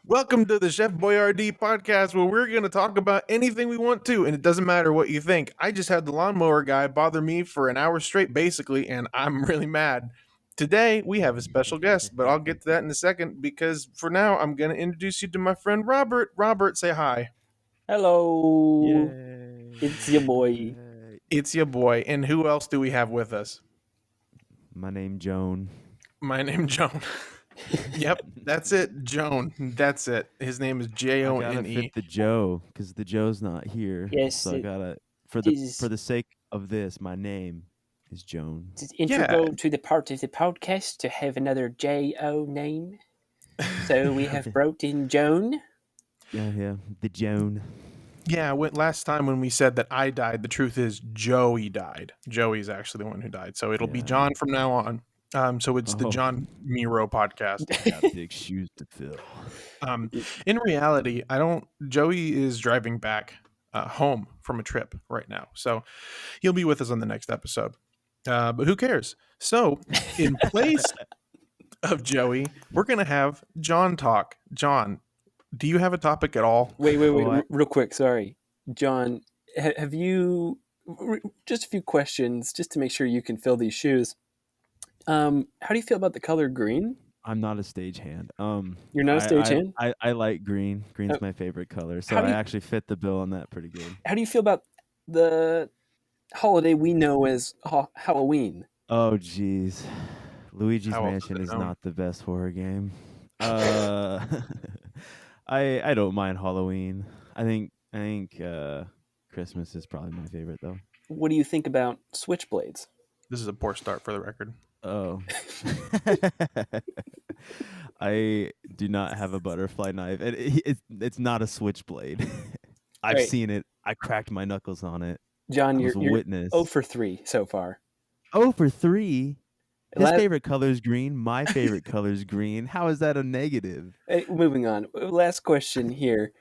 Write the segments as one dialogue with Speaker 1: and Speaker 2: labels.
Speaker 1: Welcome to the Chef Boyardee podcast where we're going to talk about anything we want to, and it doesn't matter what you think. I just had the lawnmower guy bother me for an hour straight, basically, and I'm really mad. Today, we have a special guest, but I'll get to that in a second because for now, I'm going to introduce you to my friend Robert. Robert, say hi.
Speaker 2: Hello,
Speaker 3: Yay.
Speaker 2: it's your boy.
Speaker 3: Yay.
Speaker 1: It's your boy. And who else do we have with us?
Speaker 3: My name Joan.
Speaker 1: My name's Joan. Yep, that's it. Joan. That's it. His name is
Speaker 3: I gotta
Speaker 1: Jone.
Speaker 3: fit the Joe because the Joe's not here.
Speaker 2: Yes,
Speaker 3: So I gotta for
Speaker 2: is
Speaker 3: the sake of this, my name is Joan.
Speaker 2: it's
Speaker 1: Yeah.
Speaker 2: integral to the part of the podcast to have another J-O name. So we have brought in Joan.
Speaker 3: Yeah, the Joan.
Speaker 1: Yeah, last time when we said that I died, the truth is Joey died. Joey's actually the one who died. So it'll be
Speaker 3: Yeah.
Speaker 1: John from now on. So it's the
Speaker 3: Oh.
Speaker 1: JoMiRo podcast.
Speaker 3: I got big shoes to fill.
Speaker 1: In reality, Joey is driving back home from a trip right now. So he'll be with us on the next episode. But who cares? So in place of Joey, we're going to have John talk. John, do you have a topic at all?
Speaker 2: Wait,
Speaker 3: Oh,
Speaker 2: real quick. Sorry, John. Have you just a few questions just to make sure you can fill these shoes? How do you feel about the color green?
Speaker 3: I'm not a stagehand.
Speaker 2: You're not a stagehand?
Speaker 3: I like green. Green's my favorite color. So I actually fit the bill on that pretty good.
Speaker 2: How do you feel about the holiday we know as Halloween?
Speaker 3: Oh jeez. Luigi's
Speaker 1: How else
Speaker 3: Mansion
Speaker 1: is it
Speaker 3: is
Speaker 1: known?
Speaker 3: not the best horror game. I don't mind Halloween. I think Christmas is probably my favorite though.
Speaker 2: What do you think about switchblades?
Speaker 1: This is a poor start for the record.
Speaker 3: Oh. I do not have a butterfly knife. It's not a switchblade. I've
Speaker 2: Right.
Speaker 3: seen it. I cracked my knuckles on it.
Speaker 2: John,
Speaker 3: I
Speaker 2: you're
Speaker 3: was a witness.
Speaker 2: 0 for 3 so far.
Speaker 3: 0 for 3. His
Speaker 2: La-
Speaker 3: favorite color is green. My favorite color is green. How is that a negative?
Speaker 2: Hey, moving on. Last question here.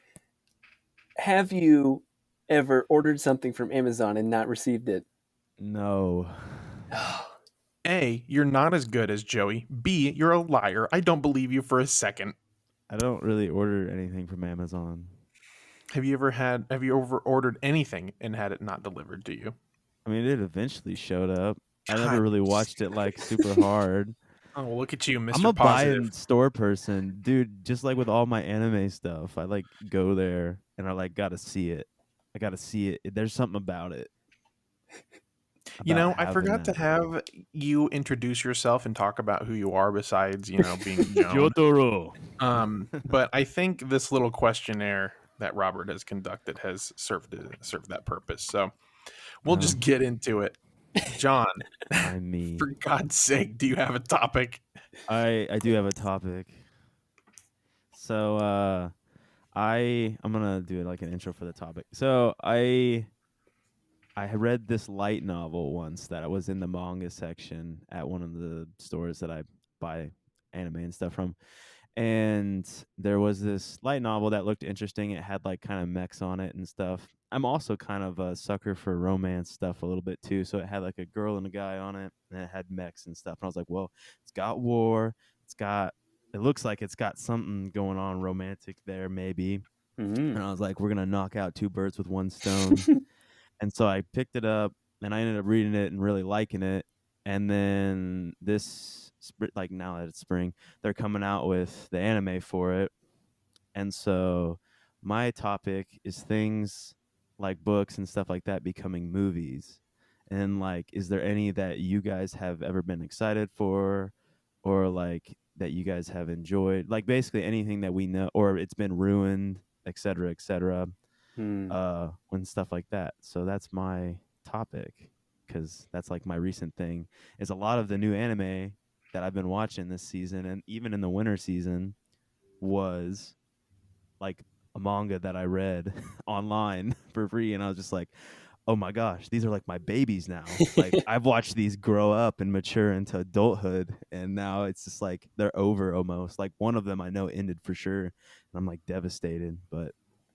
Speaker 2: Have you ever ordered something from Amazon and not received it?
Speaker 3: No.
Speaker 1: A, you're not as good as Joey. B, you're a liar. I don't believe you for a second.
Speaker 3: I don't really order anything from Amazon.
Speaker 1: Have you ever ordered anything and had it not delivered to you?
Speaker 3: I mean, it eventually showed up. I
Speaker 1: God.
Speaker 3: never really watched it like super hard.
Speaker 1: Oh, look at you, Mr.
Speaker 3: I'm a buy
Speaker 1: Positive.
Speaker 3: and store person, dude. Just like with all my anime stuff, I like go there and I like gotta see it. I gotta see it. There's something about it.
Speaker 1: You know,
Speaker 3: about
Speaker 1: I forgot
Speaker 3: having
Speaker 1: to
Speaker 3: that.
Speaker 1: have you introduce yourself and talk about who you are besides, being Joan.
Speaker 3: Jotaro.
Speaker 1: But I think this little questionnaire that Robert has conducted has served that purpose. So we'll just get into it. John,
Speaker 3: I'm me.
Speaker 1: for God's sake, do you have a topic?
Speaker 3: I do have a topic. So I'm gonna do like an intro for the topic. So I read this light novel once that was in the manga section at one of the stores that I buy anime and stuff from. And there was this light novel that looked interesting. It had like kind of mechs on it and stuff. I'm also kind of a sucker for romance stuff a little bit too. So it had like a girl and a guy on it, and it had mechs and stuff. And I was like, well, it's got war. It looks like it's got something going on romantic there, maybe. And I was like, we're going to knock out 2 birds with 1 stone. And so I picked it up and I ended up reading it and really liking it. And then like now that it's spring, they're coming out with the anime for it. And so my topic is things like books and stuff like that becoming movies. And like, is there any that you guys have ever been excited for, or like that you guys have enjoyed? Like basically anything that we know, or it's been ruined, et cetera, when stuff like that. So that's my topic, because that's like my recent thing is a lot of the new anime that I've been watching this season and even in the winter season was like a manga that I read online for free, and I was just like, oh my gosh, these are like my babies now. Like I've watched these grow up and mature into adulthood, and now it's just like they're over almost. Like one of them I know ended for sure, and I'm like devastated. But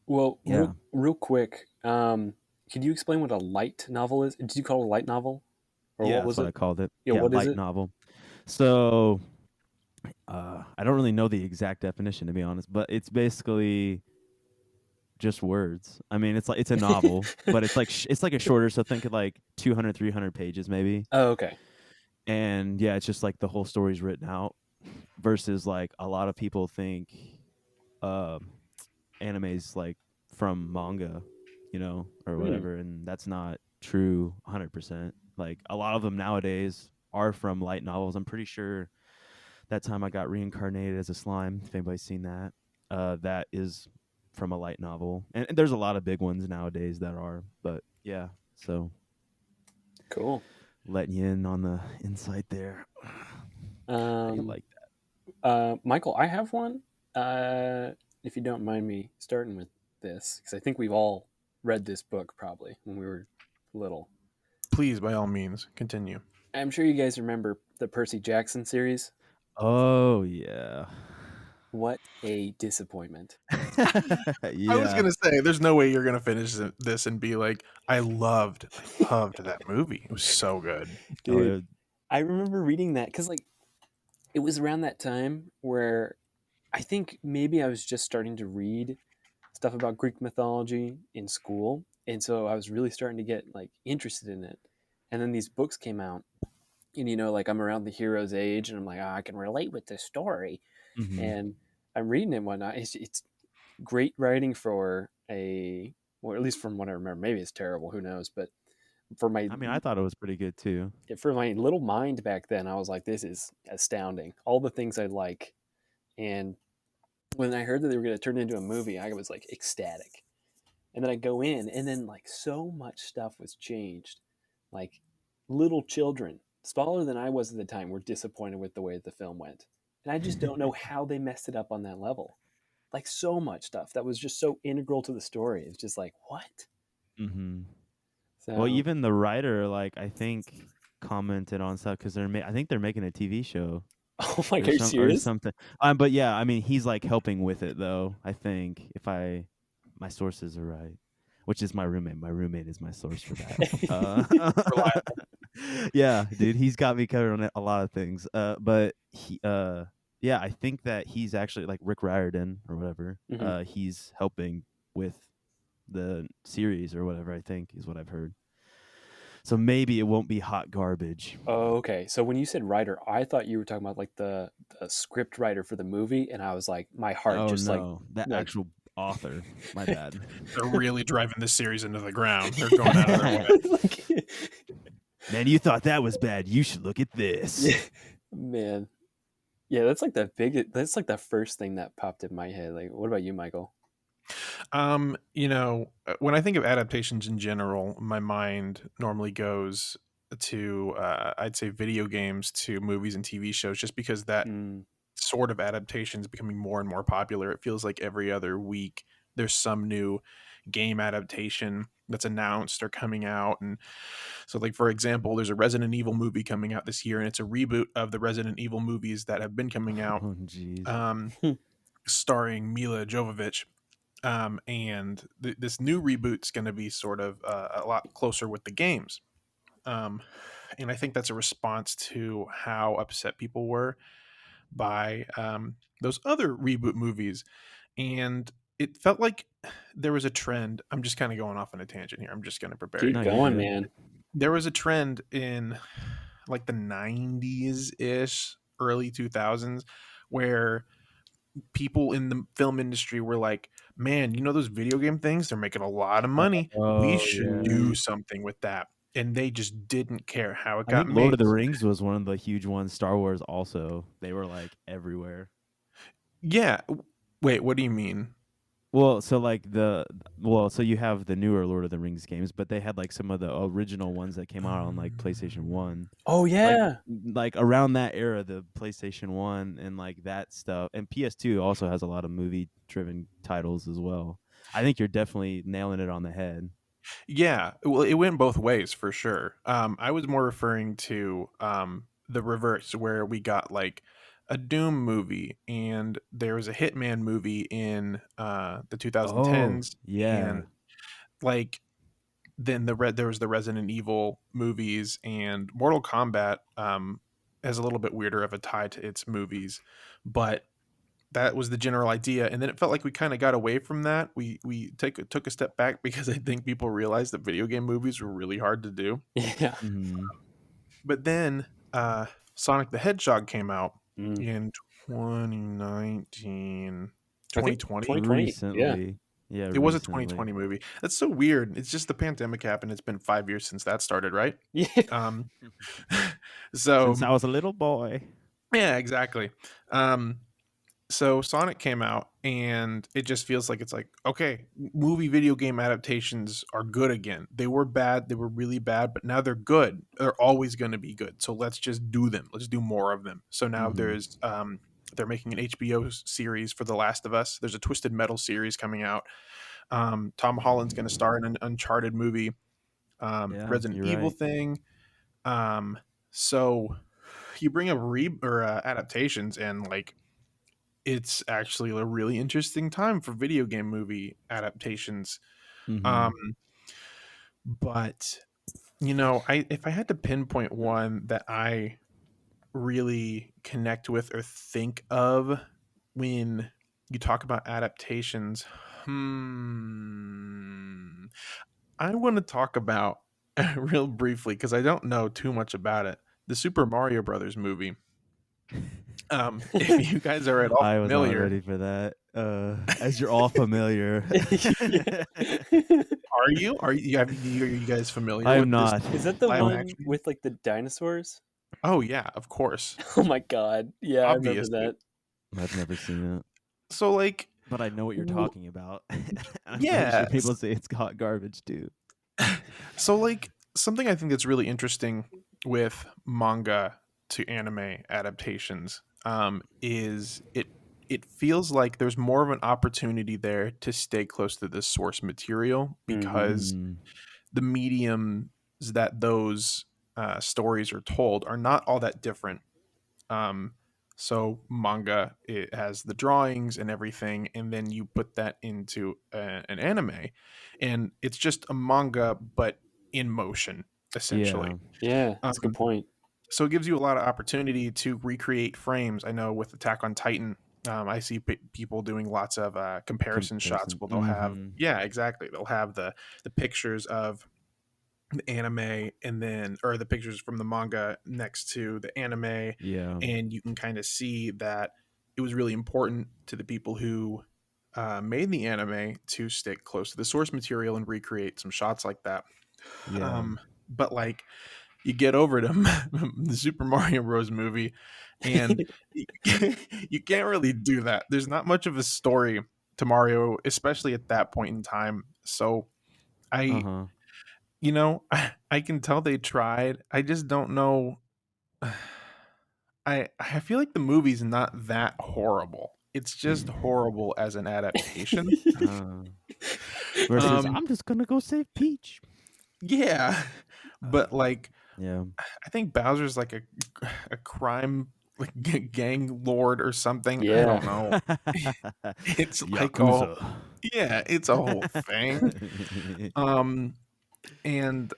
Speaker 2: Well,
Speaker 3: yeah,
Speaker 2: real quick, could you explain what a light novel is? Did you call it a light novel? Or
Speaker 3: yeah,
Speaker 2: what
Speaker 3: that's
Speaker 2: was
Speaker 3: what I
Speaker 2: it?
Speaker 3: called it.
Speaker 2: Yeah,
Speaker 3: Yeah,
Speaker 2: what is
Speaker 3: light
Speaker 2: it?
Speaker 3: novel. So I don't really know the exact definition, to be honest, but it's basically just words. I mean, it's a novel, but it's like a shorter. So think of like 200, 300 pages maybe.
Speaker 2: Oh, okay.
Speaker 3: And yeah, it's just like the whole story's written out. Versus like a lot of people think uh, anime's like from manga, or
Speaker 2: Hmm.
Speaker 3: whatever, and that's not true 100%. Like a lot of them nowadays are from light novels. I'm pretty sure that time I got reincarnated as a slime, if anybody's seen that, that is from a light novel. And there's a lot of big ones nowadays that are, but yeah, so
Speaker 2: Cool.
Speaker 3: letting you in on the insight there. How you
Speaker 2: Um,
Speaker 3: like
Speaker 2: Michael, I have one. Uh, if you don't mind me starting with this, because I think we've all read this book probably when we were little.
Speaker 1: Please, by all means, continue.
Speaker 2: I'm sure you guys remember the Percy Jackson series.
Speaker 3: Oh yeah.
Speaker 2: What a disappointment.
Speaker 1: I was
Speaker 3: Yeah.
Speaker 1: gonna say, there's no way you're gonna finish this and be like, I loved that movie. It was so good.
Speaker 3: Oh,
Speaker 2: Dude, I remember reading that because, like, it was around that time where I think maybe I was just starting to read stuff about Greek mythology in school. And so I was really starting to get like interested in it. And then these books came out, and like I'm around the hero's age, and I'm like, oh, I can relate with this story.
Speaker 3: mm-hmm.
Speaker 2: And I'm reading it and whatnot. It's great writing for or at least from what I remember. Maybe it's terrible. Who knows? But for my
Speaker 3: I mean, I thought it was pretty good too.
Speaker 2: for my little mind back then, I was like, this is astounding. All the things I like. And when I heard that they were going to turn it into a movie, I was like ecstatic. And then I go in, and then like so much stuff was changed. Like little children, smaller than I was at the time, were disappointed with the way the film went. And I just don't know how they messed it up on that level. Like so much stuff that was just so integral to the story. It's just like, what?
Speaker 3: mm-hmm. Well,
Speaker 2: So,
Speaker 3: even the writer, like I think, commented on stuff because I think they're making a TV show
Speaker 2: oh my God, are you
Speaker 3: or
Speaker 2: serious?
Speaker 3: something. But yeah, I mean, he's like helping with it though. I think if my sources are right, which is my roommate. My roommate is my source for that.
Speaker 2: Reliable.
Speaker 3: Yeah, dude, he's got me covered on a lot of things. But yeah, I think that he's actually like Rick Riordan or whatever.
Speaker 2: Hmm.
Speaker 3: He's helping with the series or whatever. I think is what I've heard. So maybe it won't be hot garbage.
Speaker 2: Oh, okay. So when you said writer, I thought you were talking about like the script writer for the movie, and I was like, my heart
Speaker 3: Oh
Speaker 2: just
Speaker 3: no, the
Speaker 2: like
Speaker 3: actual author. My bad.
Speaker 1: They're really driving this series into the ground. They're going out of their way.
Speaker 2: like,
Speaker 3: Man, you thought that was bad. You should look at this.
Speaker 2: yeah, man. Yeah, that's like the biggest. That's like the first thing that popped in my head. Like, what about you, Michael?
Speaker 1: When I think of adaptations in general, my mind normally goes to I'd say video games to movies and TV shows, just because that
Speaker 2: Mm.
Speaker 1: sort of adaptation is becoming more and more popular. It feels like every other week there's some new game adaptation that's announced or coming out. And so, like, for example, there's a Resident Evil movie coming out this year, and it's a reboot of the Resident Evil movies that have been coming out,
Speaker 3: Oh jeez.
Speaker 1: um, starring Mila Jovovich. And this new reboot's going to be sort of a lot closer with the games. Um, and I think that's a response to how upset people were by those other reboot movies. And it felt like there was a trend. I'm just kind of going off on a tangent here. I'm just going to prepare
Speaker 2: Keep
Speaker 3: No,
Speaker 1: you.
Speaker 3: you're
Speaker 2: going,
Speaker 3: good.
Speaker 2: man.
Speaker 1: There was a trend in like the 90s ish, early 2000s, where people in the film industry were like, man, those video game things, they're making a lot of money. We
Speaker 3: Oh
Speaker 1: should
Speaker 3: yeah.
Speaker 1: do
Speaker 2: Mm.
Speaker 1: something with that. And they just didn't care how it
Speaker 3: I
Speaker 1: got
Speaker 3: think Lord of
Speaker 1: made.
Speaker 3: the Rings was one of the huge ones. Star Wars also. They were like everywhere.
Speaker 1: Yeah. Wait, what do you mean?
Speaker 3: Well, so like so you have the newer Lord of the Rings games, but they had like some of the original ones that came out on like PlayStation 1.
Speaker 2: Oh
Speaker 3: Like
Speaker 2: yeah,
Speaker 3: like around that era, the PlayStation 1 and like that stuff. And PS2 also has a lot of movie driven titles as well. I think you're definitely nailing it on the head.
Speaker 1: Yeah, well, it went both ways for sure. I was more referring to the reverse, where we got like a Doom movie, and there was a Hitman movie in the
Speaker 3: Oh,
Speaker 1: 2010s,
Speaker 3: yeah.
Speaker 1: and like then there was the Resident Evil movies and Mortal Kombat. has a little bit weirder of a tie to its movies, but that was the general idea. And then it felt like we kind of got away from that. Took a step back because I think people realized that video game movies were really hard to do.
Speaker 2: Yeah.
Speaker 3: Mm-hmm.
Speaker 1: But then Sonic the Hedgehog came out
Speaker 2: Mm.
Speaker 1: in 2019,
Speaker 2: I think
Speaker 1: 2020.
Speaker 2: 2020. Yeah.
Speaker 3: Recently. Yeah,
Speaker 1: It was a
Speaker 3: recently.
Speaker 1: 2020 movie. That's so weird. It's just the pandemic happened. It's been 5 years since that started, right?
Speaker 2: Yeah.
Speaker 1: Um, so
Speaker 3: Since I was a little boy.
Speaker 1: yeah, exactly. Um, so Sonic came out, and it just feels like it's like, okay, movie video game adaptations are good again. They were bad, they were really bad, but now they're good. They're always going to be good. So let's just do them. Let's do more of them. So now
Speaker 3: Mm-hmm.
Speaker 1: they're making an HBO series for The Last of Us. There's a Twisted Metal series coming out. Tom Holland's going to star in an Uncharted movie.
Speaker 3: Yeah,
Speaker 1: Resident
Speaker 3: you're
Speaker 1: Evil
Speaker 3: right.
Speaker 1: thing. So you bring up adaptations, and like, it's actually a really interesting time for video game movie adaptations.
Speaker 3: Mm-hmm.
Speaker 1: Um, but you know, I if I had to pinpoint one that I really connect with or think of when you talk about adaptations, I want to talk about real briefly because I don't know too much about it. The Super Mario Brothers movie. If you guys are at all
Speaker 3: I was not
Speaker 1: familiar,
Speaker 3: ready for that. As you're all familiar.
Speaker 2: Yeah.
Speaker 1: are you? Are you guys familiar
Speaker 3: I am
Speaker 1: with this
Speaker 3: not.
Speaker 2: Is that the
Speaker 1: live
Speaker 2: one
Speaker 1: action?
Speaker 2: with like the dinosaurs?
Speaker 1: Oh yeah, of course,
Speaker 2: Oh my god. Yeah, I remember
Speaker 1: obviously.
Speaker 2: that.
Speaker 3: I've never seen it.
Speaker 1: So like,
Speaker 3: But I know what you're
Speaker 1: w-
Speaker 3: talking about. I'm pretty
Speaker 1: yeah.
Speaker 3: sure people say it's hot garbage too.
Speaker 1: So like, something I think that's really interesting with manga to anime adaptations is it feels like there's more of an opportunity there to stay close to the source material
Speaker 2: Mm-hmm.
Speaker 1: because
Speaker 3: Mm,
Speaker 1: the mediums that those stories are told are not all that different. Um, so manga, it has the drawings and everything, and then you put that into an anime, and it's just a manga but in motion, essentially.
Speaker 3: yeah.
Speaker 2: Yeah,
Speaker 1: Um,
Speaker 2: that's a good point.
Speaker 1: so it gives you a lot of opportunity to recreate frames. I know with Attack on Titan, I see people doing lots of comparison shots
Speaker 3: Comparison.
Speaker 1: where they'll have,
Speaker 3: Mm-hmm.
Speaker 1: yeah, exactly. They'll have the pictures of the anime, and then, or the pictures from the manga next to the anime,
Speaker 3: Yeah.
Speaker 1: and you can kind of see that it was really important to the people who made the anime to stick close to the source material and recreate some shots like that.
Speaker 3: Yeah.
Speaker 1: But like, you get over to the Super Mario Bros. Movie, and you can't really do that. There's not much of a story to Mario, especially at that point in time. So I,
Speaker 3: Uh-huh.
Speaker 1: I can tell they tried. I just don't know. I feel like the movie's not that horrible. It's just horrible as an adaptation.
Speaker 3: Uh, versus
Speaker 1: Um,
Speaker 3: I'm just gonna go save Peach.
Speaker 1: yeah, but like,
Speaker 3: Yeah.
Speaker 1: I think Bowser's like a crime, like, gang lord or something. I
Speaker 2: Yeah.
Speaker 1: don't know. It's like, oh
Speaker 3: Yakuza.
Speaker 1: yeah, it's a whole thing. Um, and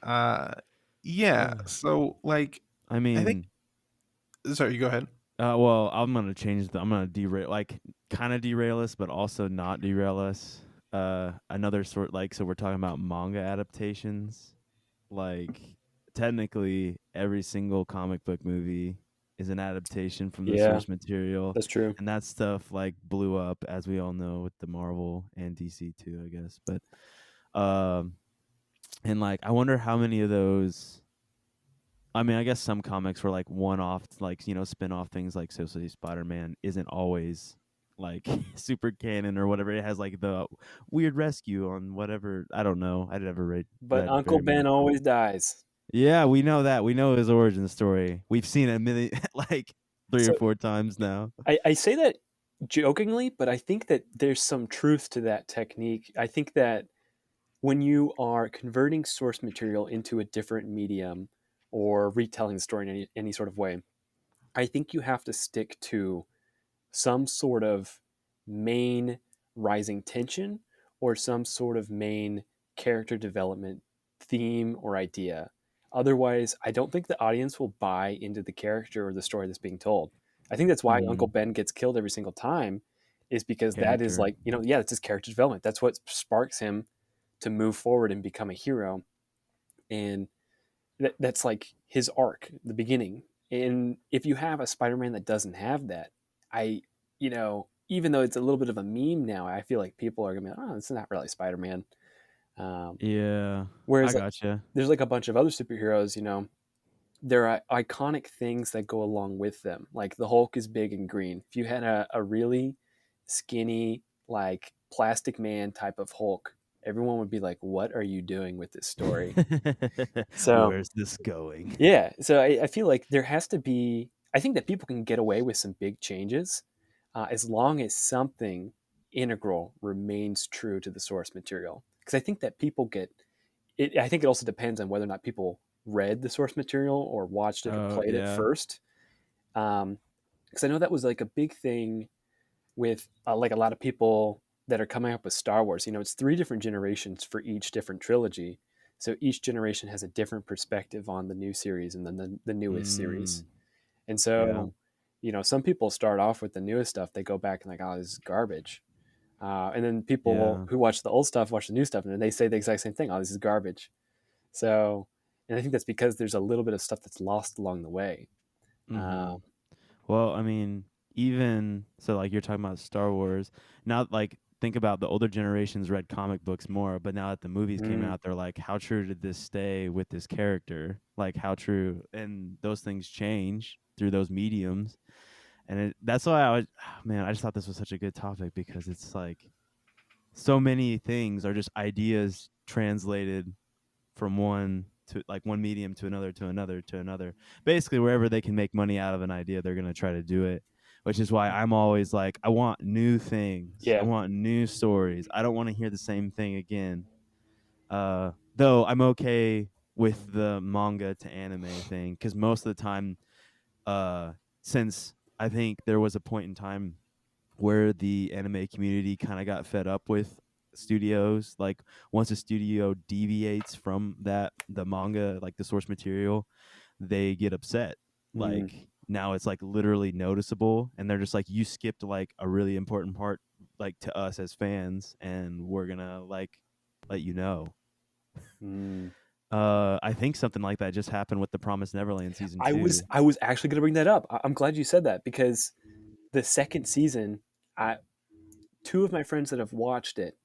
Speaker 1: yeah. So like,
Speaker 3: I
Speaker 1: I think.
Speaker 3: mean,
Speaker 1: Sorry, you go ahead.
Speaker 3: well, I'm gonna change I'm gonna derail, like, kind of derail us, but also not derail us. Another sort, like, so we're talking about manga adaptations. Like, technically, every single comic book movie is an adaptation from the
Speaker 2: Yeah,
Speaker 3: source material,
Speaker 2: that's true.
Speaker 3: and that stuff like blew up, as we all know, with the Marvel and DC too, I guess. But and like, I wonder how many of those. I mean, I guess some comics were like one-off, like, spin-off things, like, so say Spider-Man isn't always like super canon or whatever. It has like the weird rescue on whatever. I don't know. I never
Speaker 2: But
Speaker 3: read
Speaker 2: Uncle
Speaker 3: very
Speaker 2: Ben
Speaker 3: many.
Speaker 2: always dies.
Speaker 3: Yeah, we know that. We know his origin story. We've seen it a million, like, three or
Speaker 2: So
Speaker 3: four times now.
Speaker 2: I say that jokingly, but I think that there's some truth to that technique. I think that when you are converting source material into a different medium or retelling the story in any sort of way, I think you have to stick to some sort of main rising tension or some sort of main character development theme or idea. Otherwise, I don't think the audience will buy into the character or the story that's being told. I think that's why Uncle
Speaker 3: Mm,
Speaker 2: Ben gets killed every single time, is because that is
Speaker 3: character.
Speaker 2: like, yeah, that's his character development. That's what sparks him to move forward and become a hero. And that's like his arc, the beginning. And if you have a Spider-Man that doesn't have that, I, even though it's a little bit of a meme now, I feel like people are gonna be like, oh, it's not really Spider-Man. Um,
Speaker 3: Yeah, I
Speaker 2: whereas like
Speaker 3: gotcha.
Speaker 2: there's like a bunch of other superheroes, there are iconic things that go along with them. Like the Hulk is big and green. If you had a really skinny, like plastic man type of Hulk, everyone would be like, "What are you doing with this story?" So
Speaker 3: Where's this going?
Speaker 2: yeah, so I feel like there has to be. I think that people can get away with some big changes, as long as something integral remains true to the source material. Because I think that people get it. I think it also depends on whether or not people read the source material or watched it or
Speaker 3: Oh
Speaker 2: played it
Speaker 3: yeah.
Speaker 2: first. Because I know that was like a big thing with like a lot of people that are coming up with Star Wars. It's three different generations for each different trilogy. So each generation has a different perspective on the new series and then the newest series.
Speaker 3: Mm,
Speaker 2: And
Speaker 3: yeah.
Speaker 2: so, some people start off with the newest stuff. They go back and like, oh, this is garbage. And then people
Speaker 3: Yeah.
Speaker 2: who watch the old stuff watch the new stuff, and then they say the exact same thing. Oh, this is garbage. So, and I think that's because there's a little bit of stuff that's lost along the way.
Speaker 3: Mm-hmm.
Speaker 2: Um,
Speaker 3: Well, I mean, even so, like you're talking about Star Wars. Now, like think about the older generations read comic books more, but now that the movies came
Speaker 2: mm,
Speaker 3: out, they're like, how true did this stay with this character? Like, how true? And those things change through those mediums, and that's why I was, man, I just thought this was such a good topic because it's like so many things are just ideas translated from one to like one medium to another to another to another. Basically, wherever they can make money out of an idea, they're going to try to do it. Which is why I'm always like, I want new things. I
Speaker 2: yeah.
Speaker 3: want new stories. I don't want to hear the same thing again. Though I'm okay with the manga to anime thing because most of the time, uh, since I think there was a point in time where the anime community kind of got fed up with studios. Like once a studio deviates from the manga, like the source material, they get upset.
Speaker 2: Mm,
Speaker 3: Like now it's like literally noticeable, and they're just like, you skipped like a really important part, like to us as fans, and we're gonna like let you know.
Speaker 2: mm.
Speaker 3: I think something like that just happened with the Promised Neverland season
Speaker 2: I was
Speaker 3: 2.
Speaker 2: I was actually going to bring that up. I'm glad you said that because the second season, I two of my friends that have watched it,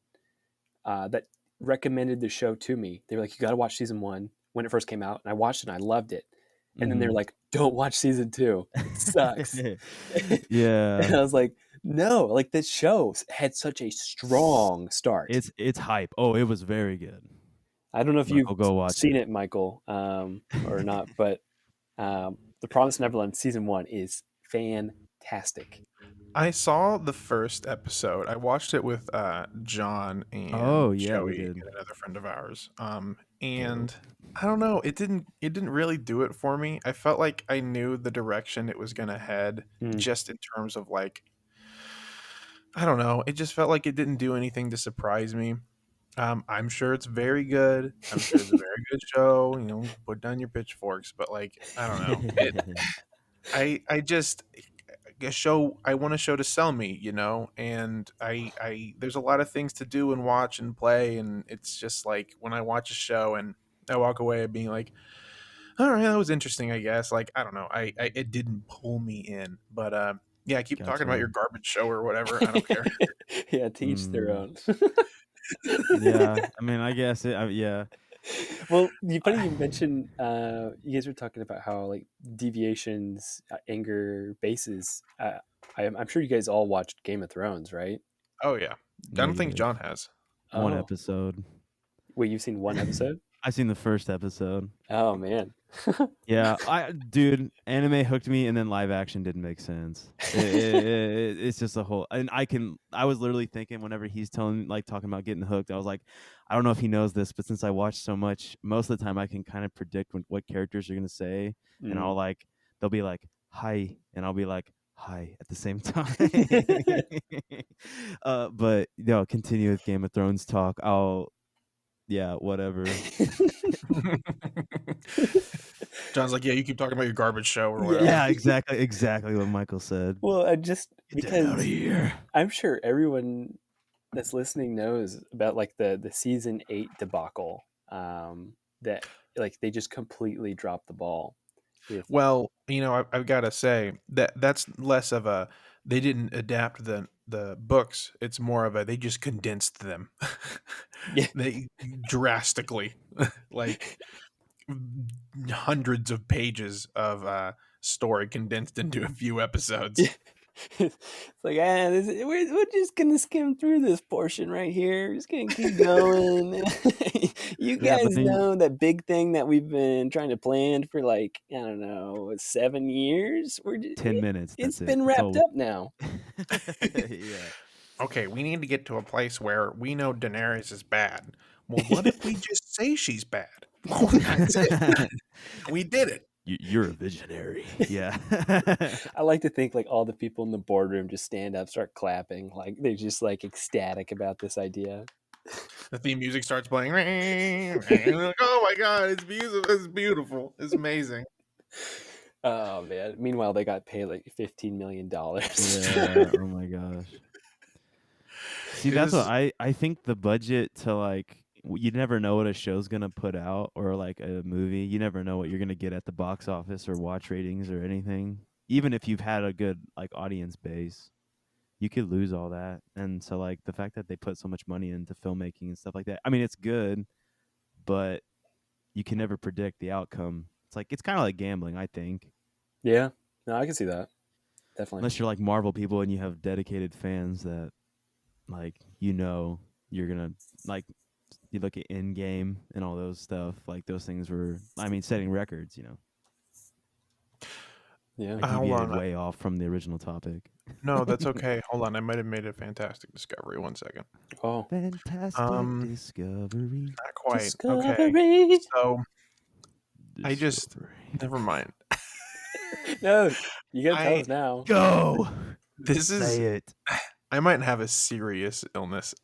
Speaker 2: that recommended the show to me. They were like, "You got to watch season one when it first came out," and I watched it and I loved it. And then they're
Speaker 3: Mm-hmm.
Speaker 2: like, "Don't watch season two. It sucks."
Speaker 3: Yeah,
Speaker 2: And I was like, "No, like this show had such a strong start."
Speaker 3: it's hype. Oh, it was very good.
Speaker 2: I don't know if you've
Speaker 3: Michael, go watch
Speaker 2: seen
Speaker 3: it.
Speaker 2: it, Michael, or not, but The Promised Neverland season one is fantastic.
Speaker 1: I saw the first episode. I watched it with John
Speaker 3: Oh
Speaker 1: and
Speaker 3: yeah, we
Speaker 1: Joey
Speaker 3: did.
Speaker 1: and another friend of ours. And
Speaker 3: Dope.
Speaker 1: I don't know, it didn't really do it for me. I felt like I knew the direction it was gonna head,
Speaker 2: Mm.
Speaker 1: just in terms of like, I don't know. It just felt like it didn't do anything to surprise me. I'm sure it's very good. I'm sure it's a very good show. Put down your pitchforks. But like, I don't know. I just a show. I want a show to sell me, and there's a lot of things to do and watch and play, and it's just like when I watch a show and I walk away being like, all right, that was interesting. I guess. Like, I don't know. I it didn't pull me in, but yeah. Keep talking about
Speaker 3: Gotcha.
Speaker 1: your garbage show or whatever. I don't care.
Speaker 2: Yeah, to each their
Speaker 3: Mm,
Speaker 2: own.
Speaker 3: yeah, I mean, I guess yeah.
Speaker 2: Well, you funny
Speaker 3: I,
Speaker 2: you mentioned you guys were talking about how like deviations, anger bases. I'm sure you guys all watched Game of Thrones, right?
Speaker 1: Oh yeah. I don't think
Speaker 3: Negative.
Speaker 1: John has.
Speaker 3: One
Speaker 2: Oh,
Speaker 3: episode.
Speaker 2: wait, you've seen one episode?
Speaker 3: I seen the first episode.
Speaker 2: Oh man.
Speaker 3: Yeah, dude, anime hooked me, and then live action didn't make sense. It's just a whole, and I was literally thinking whenever he's telling, like, talking about getting hooked, I was like, I don't know if he knows this, but since I watch so much, most of the time I can kind of predict what characters are gonna say, and
Speaker 2: Mm.
Speaker 3: they'll be like, hi, and I'll be like, hi at the same time. But continue with Game of Thrones talk. yeah, whatever.
Speaker 1: John's like, yeah, you keep talking about your garbage show or
Speaker 2: Yeah.
Speaker 1: whatever.
Speaker 3: Yeah, exactly what Michael said.
Speaker 2: Well, I just
Speaker 3: Get that out of
Speaker 2: because
Speaker 3: here.
Speaker 2: I'm sure everyone that's listening knows about like the season 8 debacle, that like they just completely dropped the ball with.
Speaker 1: Well, I've got to say that's less of a they didn't adapt the books. It's more of a they just condensed them.
Speaker 2: Yeah.
Speaker 1: They drastically, like hundreds of pages of story condensed into a few episodes.
Speaker 2: It's like, we're just gonna skim through this portion right here. We're just gonna keep going. You
Speaker 3: Yeah, but
Speaker 2: guys
Speaker 3: then
Speaker 2: know that big thing that we've been trying to plan for like, I don't know, 7 years.
Speaker 3: 10 minutes,
Speaker 2: It's
Speaker 3: that's it.
Speaker 2: been
Speaker 3: That's
Speaker 2: wrapped
Speaker 3: all.
Speaker 2: up now.
Speaker 3: Yeah.
Speaker 1: Okay, we need to get to a place where we know Daenerys is bad. Well, what if we just say she's bad? Well, that's it. We did it.
Speaker 3: You're a visionary. Yeah.
Speaker 2: I like to think like all the people in the boardroom just stand up, start clapping, like they're just like ecstatic about this idea.
Speaker 1: The theme music starts playing. Like, oh my god, it's beautiful! It's beautiful! It's amazing.
Speaker 2: Oh man! Meanwhile, they got paid like $15 million.
Speaker 3: Yeah. Oh my gosh. See,
Speaker 1: It
Speaker 3: that's what
Speaker 1: is.
Speaker 3: I think the budget to like you never know what a show's gonna put out or like a movie. You never know what you're gonna get at the box office or watch ratings or anything. Even if you've had a good like audience base, you could lose all that. And so like the fact that they put so much money into filmmaking and stuff like that. I mean, it's good, but you can never predict the outcome. It's kind of like gambling, I think.
Speaker 2: Yeah, no, I can see that definitely.
Speaker 3: Unless you're like Marvel people and you have dedicated fans that like you're gonna like you look at Endgame and all those stuff. Like those things were, I mean, setting records.
Speaker 2: Yeah,
Speaker 3: I
Speaker 1: Hold
Speaker 3: deviated
Speaker 1: on.
Speaker 3: way off from the original topic.
Speaker 1: No, that's okay. Hold on. I might have made a fantastic discovery. 1 second.
Speaker 2: oh,
Speaker 3: Fantastic discovery.
Speaker 1: Not quite. Okay.
Speaker 2: discovery.
Speaker 1: So I just
Speaker 3: Discovery.
Speaker 1: never mind.
Speaker 2: No, you gotta tell
Speaker 1: I
Speaker 2: us now.
Speaker 3: Go.
Speaker 1: this is
Speaker 3: Say it.
Speaker 1: I might have a serious illness.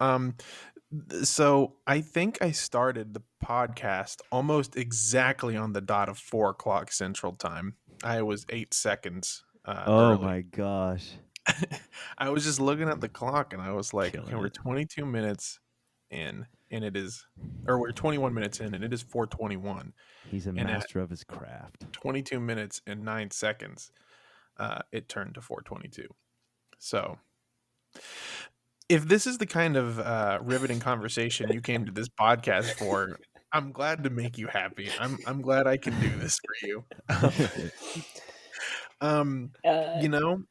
Speaker 1: So I think I started the podcast almost exactly on the dot of 4 o'clock Central Time. I was 8 seconds
Speaker 3: Oh
Speaker 1: early.
Speaker 3: my gosh.
Speaker 1: I was just looking at the clock and I was like, okay,
Speaker 3: Killing
Speaker 1: we're
Speaker 3: it.
Speaker 1: 22 minutes in, and it is, or we're 21 minutes in, and it is 4:21.
Speaker 3: He's a
Speaker 1: And at
Speaker 3: master of his craft.
Speaker 1: 22 minutes and 9 seconds, it turned to 4:22. So if this is the kind of riveting conversation you came to this podcast for, I'm glad to make you happy. I'm glad I can do this for you. Um,
Speaker 2: Uh,
Speaker 1: you know,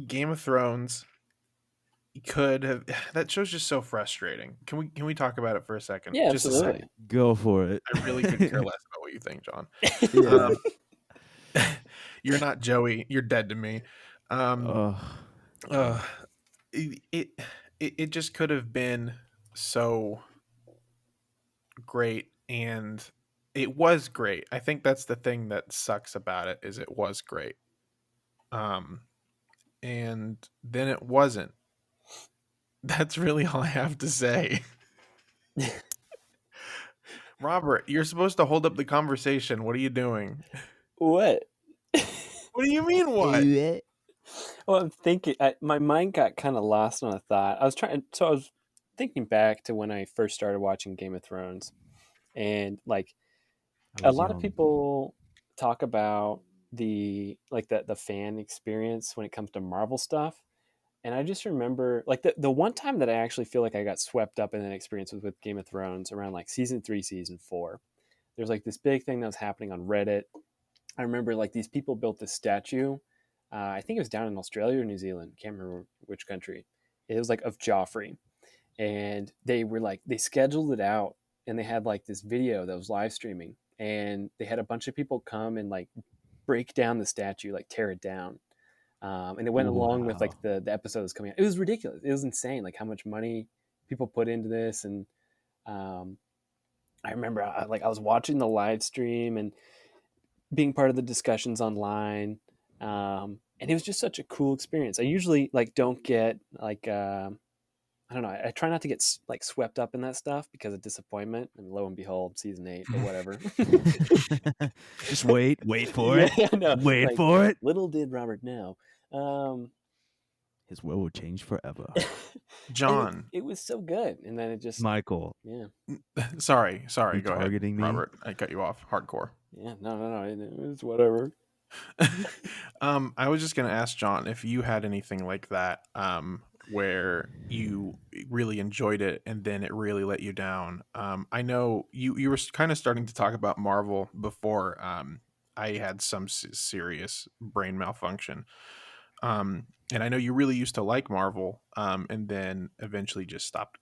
Speaker 1: Game of Thrones could have that show's just so frustrating. Can we talk about it for a second?
Speaker 2: yeah,
Speaker 1: Just a second.
Speaker 2: absolutely.
Speaker 3: Go for it.
Speaker 1: I really couldn't care less about what you think, John.
Speaker 3: Yeah.
Speaker 1: You're not Joey. You're dead to me.
Speaker 3: Ugh.
Speaker 1: Uh, it, it it just could have been so great, and it was great. I think that's the thing that sucks about it is it was great. Um, and then it wasn't. That's really all I have to say. Robert, you're supposed to hold up the conversation. What are you doing?
Speaker 2: What?
Speaker 1: What do you mean what?
Speaker 2: Well, I'm thinking. My mind got kind of lost on a thought. I was thinking back to when I first started watching Game of Thrones, and like
Speaker 3: I
Speaker 2: a
Speaker 3: was
Speaker 2: lot of
Speaker 3: young.
Speaker 2: people talk about the fan experience when it comes to Marvel stuff. And I just remember like the one time that I actually feel like I got swept up in an experience was with Game of Thrones around like season 3, season 4. There's like this big thing that was happening on Reddit. I remember like these people built this statue. I think it was down in Australia or New Zealand. Can't remember which country. It was like of Joffrey, and they were like they scheduled it out, and they had like this video that was live streaming, and they had a bunch of people come and like break down the statue, like tear it down. And it went along with like
Speaker 3: Wow.
Speaker 2: the episode that's coming out. It was ridiculous. It was insane, like how much money people put into this. And um, I remember I was watching the live stream and being part of the discussions online. And it was just such a cool experience. I usually like don't get like I don't know. I try not to get like swept up in that stuff because of disappointment. And lo and behold, season 8, but whatever.
Speaker 3: Just wait for
Speaker 2: Yeah,
Speaker 3: it.
Speaker 2: I know.
Speaker 3: Wait
Speaker 2: Like,
Speaker 3: for it.
Speaker 2: little did Robert know.
Speaker 3: His will change forever.
Speaker 2: And
Speaker 1: John,
Speaker 2: it was so good, and then it just,
Speaker 3: Michael,
Speaker 2: yeah,
Speaker 1: sorry,
Speaker 3: you
Speaker 1: go ahead,
Speaker 3: targeting me?
Speaker 1: Robert. I cut you off. Hardcore.
Speaker 2: yeah, no, it's whatever.
Speaker 1: I was just gonna ask John if you had anything like that, where you really enjoyed it and then it really let you down. I know you were kind of starting to talk about Marvel before. I had some serious brain malfunction. And I know you really used to like Marvel, and then eventually just stopped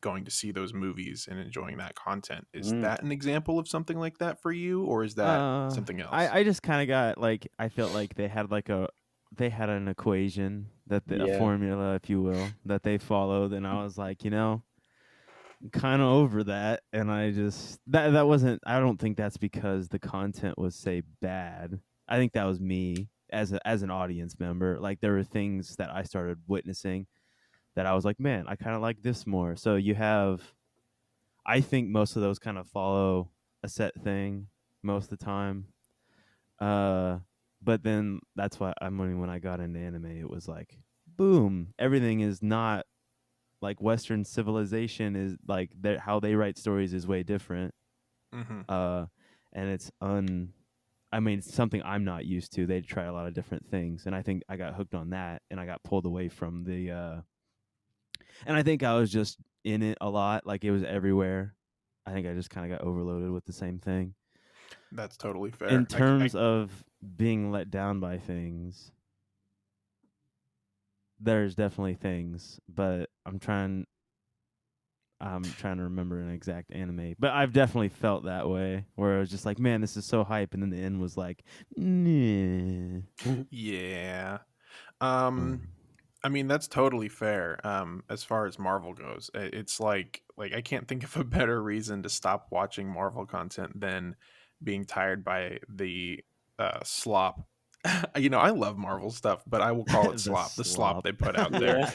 Speaker 1: going to see those movies and enjoying that content. Is
Speaker 2: Mm,
Speaker 1: that an example of something like that for you, or is that something else?
Speaker 3: I just kind of got like I felt like they had an equation a
Speaker 2: yeah.
Speaker 3: formula, if you will, that they followed, and I was like, kind of over that, and I just that wasn't. I don't think that's because the content was say bad. I think that was me as an audience member. Like there were things that I started witnessing that I was like, man, I kind of like this more. So you have, I think most of those kind of follow a set thing most of the time. Uh, but then that's why when I got into anime, it was like, boom, everything is not like Western civilization is like how they write stories is way different.
Speaker 1: Mm-hmm.
Speaker 3: Uh, and I mean, it's something I'm not used to. They try a lot of different things, and I think I got hooked on that, and I got pulled away from and I think I was just in it a lot, like it was everywhere. I think I just kind of got overloaded with the same thing.
Speaker 1: That's totally
Speaker 3: In
Speaker 1: fair.
Speaker 3: terms of being let down by things, there's definitely things, but I'm trying to remember an exact anime, but I've definitely felt that way where I was just like, man, this is so hype, and then the end was like, nah.
Speaker 1: Yeah. Um, I mean, that's totally fair. As far as Marvel goes, it's like I can't think of a better reason to stop watching Marvel content than being tired by the slop. I love Marvel stuff, but I will call it
Speaker 3: The
Speaker 1: slop. The slop
Speaker 3: slop.
Speaker 1: they put out there.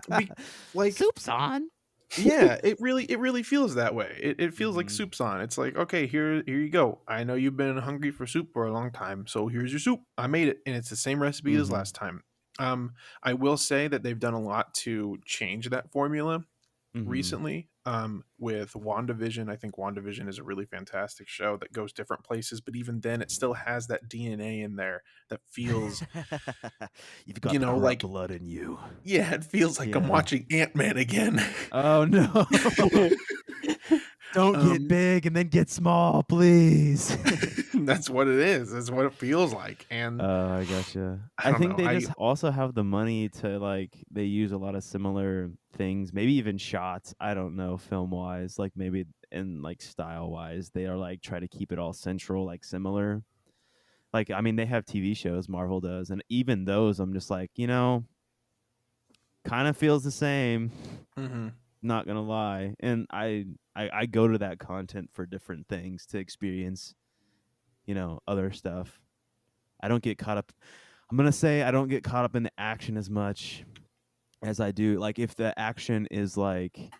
Speaker 2: Yeah.
Speaker 1: Like,
Speaker 3: Soup's on.
Speaker 1: yeah, it really feels that way. It feels like
Speaker 3: Mhm.
Speaker 1: soup's on. It's like, okay, here you go. I know you've been hungry for soup for a long time, so here's your soup. I made it, and it's the same recipe as
Speaker 3: Mhm.
Speaker 1: last time. I will say that they've done a lot to change that formula
Speaker 3: Mhm.
Speaker 1: recently. With WandaVision, I think WandaVision is a really fantastic show that goes different places, but even then, it still has that DNA in there that feels,
Speaker 3: You've got the corrupt
Speaker 1: like,
Speaker 3: blood in you.
Speaker 1: yeah, it feels like I'm
Speaker 3: Yeah.
Speaker 1: watching Ant-Man again.
Speaker 3: Oh no. Don't get
Speaker 1: um,
Speaker 3: big and then get small, please.
Speaker 1: That's what it is. That's what it feels like. And
Speaker 3: I gotcha.
Speaker 1: I
Speaker 3: I
Speaker 1: don't
Speaker 3: think
Speaker 1: know.
Speaker 3: they
Speaker 1: I
Speaker 3: just also have the money to like they use a lot of similar things, maybe even shots. I don't know, film wise, like maybe and like style wise, they are like try to keep it all central, like similar. Like I mean, they have TV shows, Marvel does, and even those, I'm just like, kind of feels the same.
Speaker 1: hmm
Speaker 3: Not gonna lie, and I go to that content for different things to experience, other stuff. I don't get caught up. I'm gonna say I don't get caught up in the action as much as I do. Like if the action is like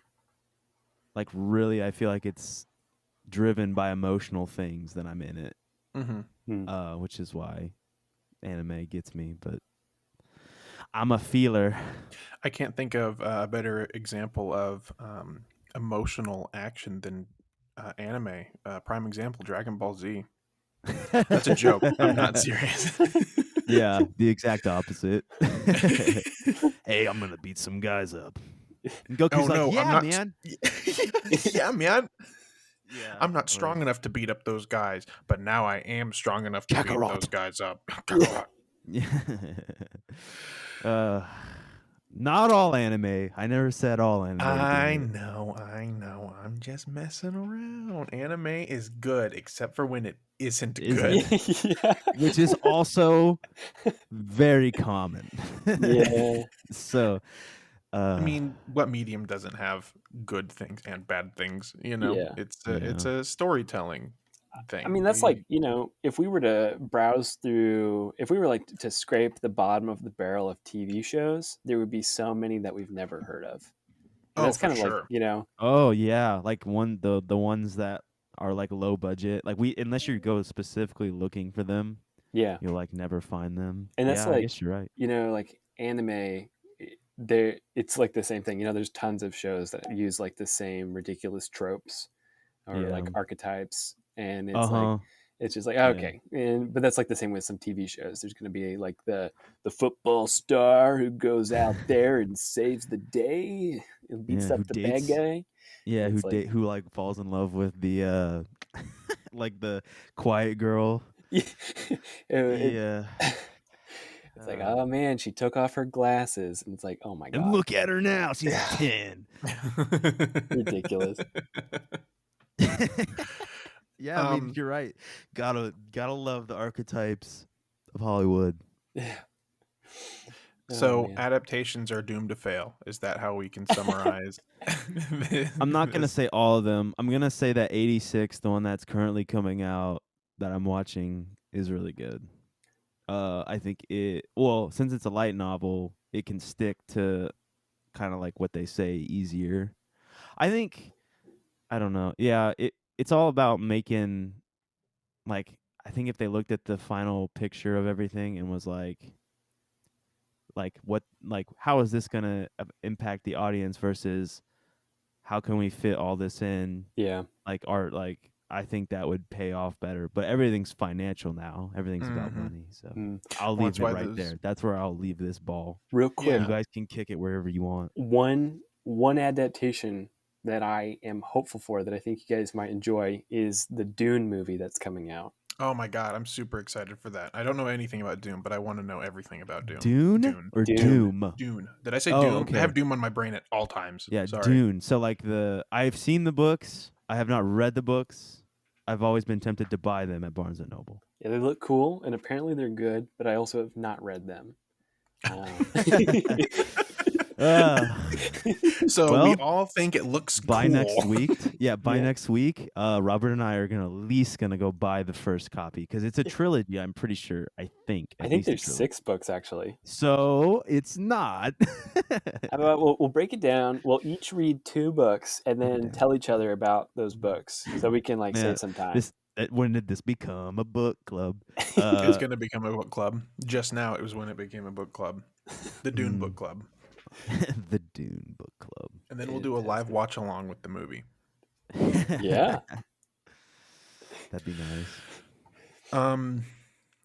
Speaker 3: really, I feel like it's driven by emotional things, then I'm in it.
Speaker 1: hmm
Speaker 2: Hmm.
Speaker 3: Which is why anime gets me. But I'm a feeler.
Speaker 1: I can't think of a better example of emotional action than anime. Prime example: Dragon Ball Z. That's a joke. I'm not serious.
Speaker 3: Yeah, the exact opposite. Hey, I'm gonna beat some guys up. And
Speaker 1: Oh
Speaker 3: Goku's like,
Speaker 1: no, I'm
Speaker 3: yeah,
Speaker 1: not.
Speaker 3: man.
Speaker 1: Yeah, man.
Speaker 3: Yeah.
Speaker 1: I'm not strong enough to beat up those guys, but now I am strong enough to beat those
Speaker 3: Kakarot.
Speaker 1: guys up.
Speaker 2: Yeah.
Speaker 3: Yeah. uh, not all anime. I never said all anime to do
Speaker 1: I
Speaker 3: it.
Speaker 1: know, I know. I'm just messing around. Anime is good, except for when it isn't
Speaker 3: Isn't.
Speaker 1: good.
Speaker 2: Yeah.
Speaker 3: Which is also very common.
Speaker 2: Yeah.
Speaker 3: So,
Speaker 1: I
Speaker 3: uh,
Speaker 1: mean, what medium doesn't have good things and bad things?
Speaker 2: Yeah.
Speaker 1: It's
Speaker 3: yeah.
Speaker 1: a storytelling
Speaker 2: I
Speaker 1: thing.
Speaker 2: mean, that's like, if we were to browse through, if we were to scrape the bottom of the barrel of TV shows, there would be so many that we've never heard of. And
Speaker 1: Oh,
Speaker 2: that's
Speaker 1: for
Speaker 2: kind of like,
Speaker 1: sure.
Speaker 3: Oh yeah, like the ones that are like low budget. Like unless you go specifically looking for them,
Speaker 2: yeah.
Speaker 3: you'll like never find them.
Speaker 2: And that's
Speaker 3: Yeah, I
Speaker 2: like,
Speaker 3: guess you're right.
Speaker 2: like anime, there it's like the same thing. There's tons of shows that use like the same ridiculous tropes or
Speaker 3: Yeah.
Speaker 2: like archetypes, and
Speaker 3: Uh
Speaker 2: it's like
Speaker 3: huh.
Speaker 2: it's just like
Speaker 3: Yeah.
Speaker 2: okay, but that's like the same with some TV shows. There's going to be like the football star who goes out there and saves the day and beats
Speaker 3: Yeah. Who
Speaker 2: up the bad
Speaker 3: dates?
Speaker 2: guy, and
Speaker 3: Yeah.
Speaker 2: it's like
Speaker 3: Who like falls in love with the like the quiet girl.
Speaker 2: it,
Speaker 3: Yeah.
Speaker 2: it's like, oh man, she took off her glasses, and it's like, oh my
Speaker 3: And
Speaker 2: god,
Speaker 3: look at her now. She's a
Speaker 2: yeah,
Speaker 3: 10.
Speaker 2: ridiculous.
Speaker 3: Yeah, I mean,
Speaker 1: um,
Speaker 3: you're right. Gotta love the archetypes of Hollywood.
Speaker 2: Yeah. Oh
Speaker 1: so
Speaker 2: man.
Speaker 1: adaptations are doomed to fail. Is that how we can summarize
Speaker 3: I'm not gonna
Speaker 1: this?
Speaker 3: say all of them. I'm gonna say that 86, the one that's currently coming out that I'm watching, is really good. I think since it's a light novel, it can stick to kind of like what they say easier. I think I don't know. Yeah, it's all about making like I think if they looked at the final picture of everything and was what how is this gonna impact the audience versus how can we fit all this in
Speaker 2: Yeah.
Speaker 3: like art I think that would pay off better. But everything's financial now. Everything's about
Speaker 1: Hmm.
Speaker 3: money. So
Speaker 2: Mm.
Speaker 3: I'll
Speaker 1: Well,
Speaker 3: leave
Speaker 1: that's
Speaker 3: it
Speaker 1: why
Speaker 3: right
Speaker 1: those.
Speaker 3: there. That's where I'll leave this ball.
Speaker 2: Real quick,
Speaker 3: You
Speaker 1: Yeah.
Speaker 3: guys can kick it wherever you want.
Speaker 2: one adaptation that I am hopeful for that I think you guys might enjoy is the Dune movie that's coming out.
Speaker 1: Oh my god, I'm super excited for that. I don't know anything about Doom, but I want to know everything about Doom.
Speaker 3: Dune
Speaker 1: Dune.
Speaker 3: or
Speaker 2: Dune.
Speaker 3: Doom?
Speaker 1: Dune. Did I say
Speaker 3: Oh,
Speaker 1: Doom? I
Speaker 3: okay.
Speaker 1: have Doom on my brain at all times.
Speaker 3: Yeah,
Speaker 1: Sorry.
Speaker 3: Dune. So I've seen the books. I have not read the books. I've always been tempted to buy them at Barnes and Noble.
Speaker 2: Yeah, they look cool and apparently they're good, but I also have not read them. Um,
Speaker 3: uh,
Speaker 1: So we
Speaker 3: well,
Speaker 1: all think it looks
Speaker 3: by
Speaker 1: cool.
Speaker 3: next week, yeah, by
Speaker 2: yeah,
Speaker 3: next week, Robert and I are at least gonna go buy the first copy because it's a trilogy. I'm pretty sure. I think
Speaker 2: I
Speaker 3: at
Speaker 2: think
Speaker 3: least a
Speaker 2: there's
Speaker 3: trilogy.
Speaker 2: 6 books actually.
Speaker 3: So it's not.
Speaker 2: How about we'll break it down. We'll each read 2 books and
Speaker 3: Break it
Speaker 2: then
Speaker 3: down.
Speaker 2: tell each other about those books so we can like
Speaker 3: Man,
Speaker 2: save some time.
Speaker 3: when did this become a book club?
Speaker 1: It's going to become a book club. Just now, it was when it became a book club. The Dune
Speaker 3: mm,
Speaker 1: Book Club.
Speaker 3: the Dune book club.
Speaker 1: And then we'll do a live
Speaker 2: Fantastic.
Speaker 1: watch along with the movie.
Speaker 2: Yeah.
Speaker 3: That'd be nice.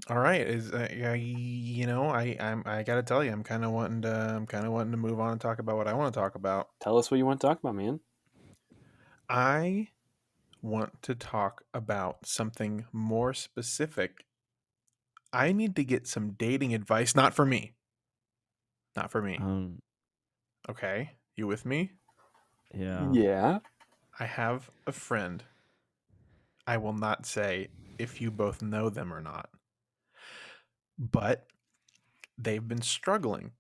Speaker 1: All right. I got to tell you, I'm kind of wanting to move on and talk about what I want to talk about.
Speaker 2: Tell us what you want to talk about, man.
Speaker 1: I want to talk about something more specific. I need to get some dating advice, not for me. Not for me.
Speaker 3: Um,
Speaker 1: Okay? You with me?
Speaker 3: yeah.
Speaker 2: Yeah.
Speaker 1: I have a friend. I will not say if you both know them or not, but they've been struggling.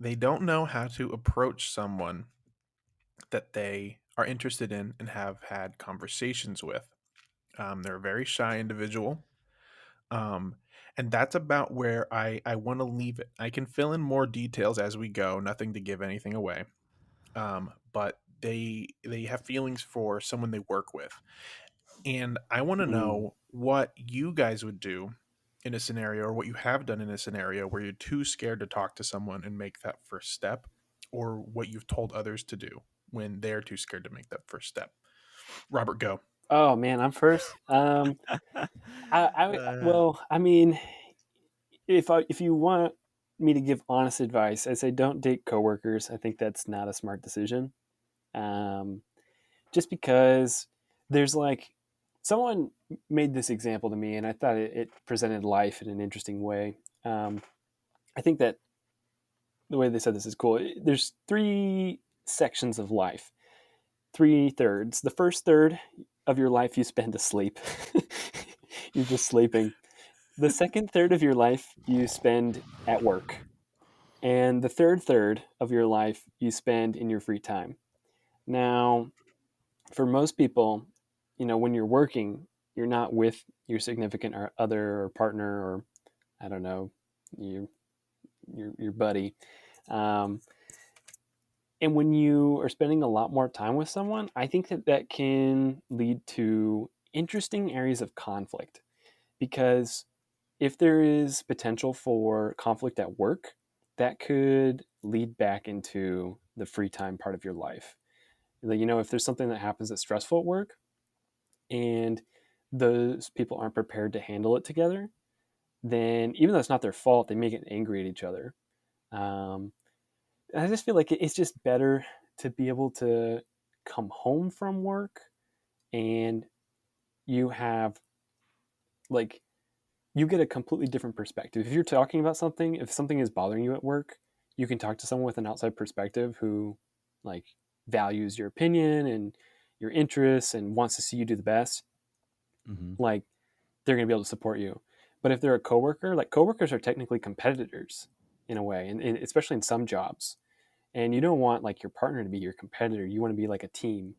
Speaker 1: They don't know how to approach someone that they are interested in and have had conversations with. They're a very shy individual. Um, and that's about where I want to leave it. I can fill in more details as we go, nothing to give anything away. But they have feelings for someone they work with. And I want to
Speaker 2: Mm.
Speaker 1: know what you guys would do in a scenario or what you have done in a scenario where you're too scared to talk to someone and make that first step, or what you've told others to do when they're too scared to make that first step. Robert, go.
Speaker 2: Oh man, I'm first.
Speaker 3: Uh,
Speaker 2: Well, I mean, if you want me to give honest advice, I say don't date coworkers. I think that's not a smart decision. Um, just because there's like someone made this example to me, and I thought it presented life in an interesting way. I think that the way they said this is cool. There's 3 sections of life, 3 thirds. The first third of your life you spend asleep. You're just sleeping. The second third of your life you spend at work. And the third third of your life you spend in your free time. Now, for most people, when you're working, you're not with your significant or other or partner or I don't know, your buddy. Um, And when you are spending a lot more time with someone, I think that that can lead to interesting areas of conflict, because if there is potential for conflict at work, that could lead back into the free time part of your life. You know, if there's something that happens that's stressful at work and those people aren't prepared to handle it together, then even though it's not their fault, they may get angry at each other. Um, I just feel like it's just better to be able to come home from work and you have like you get a completely different perspective. If you're talking about something, if something is bothering you at work, you can talk to someone with an outside perspective who like values your opinion and your interests and wants to see you do the best.
Speaker 3: Mm-hmm.
Speaker 2: Like they're going to be able to support you. But if they're a coworker, like coworkers are technically competitors in a way, and especially in some jobs. And you don't want like your partner to be your competitor. You want to be like a team.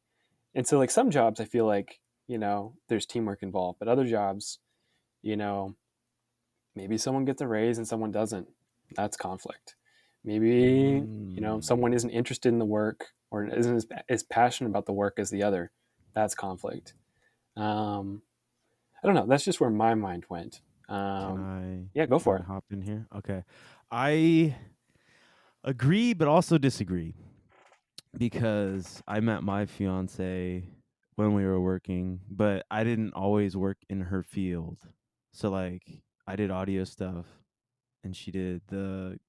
Speaker 2: And so like some jobs, I feel like there's teamwork involved, but other jobs, you know, maybe someone gets a raise and someone doesn't. That's conflict. Maybe
Speaker 3: Mm.
Speaker 2: someone isn't interested in the work or isn't as passionate about the work as the other. That's conflict. Um, I don't know. That's just where my mind went.
Speaker 3: Can
Speaker 2: Um,
Speaker 3: I
Speaker 2: yeah, go
Speaker 3: can
Speaker 2: for
Speaker 3: I
Speaker 2: it.
Speaker 3: hop in here? Okay. I agree but also disagree because I met my fiance when we were working, but I didn't always work in her field. So like I did audio stuff and she did the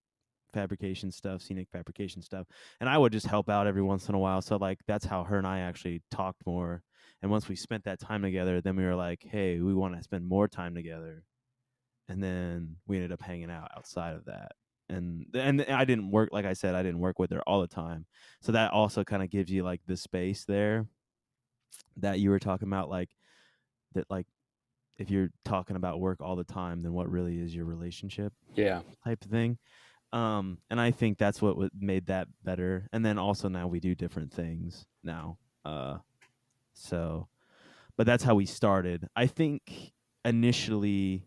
Speaker 3: fabrication stuff, scenic fabrication stuff, and I would just help out every once in a while. So like that's how her and I actually talked more. And once we spent that time together, then we were like, "Hey, we want to spend more time together." And then we ended up hanging out outside of that. And I didn't work, like I said, I didn't work with her all the time. So that also kind of gives you like the space there that you were talking about, like that, like if you're talking about work all the time, then what really is your relationship
Speaker 2: Yeah.
Speaker 3: type of thing. And I think that's what made that better. And then also now we do different things now. So but that's how we started. I think initially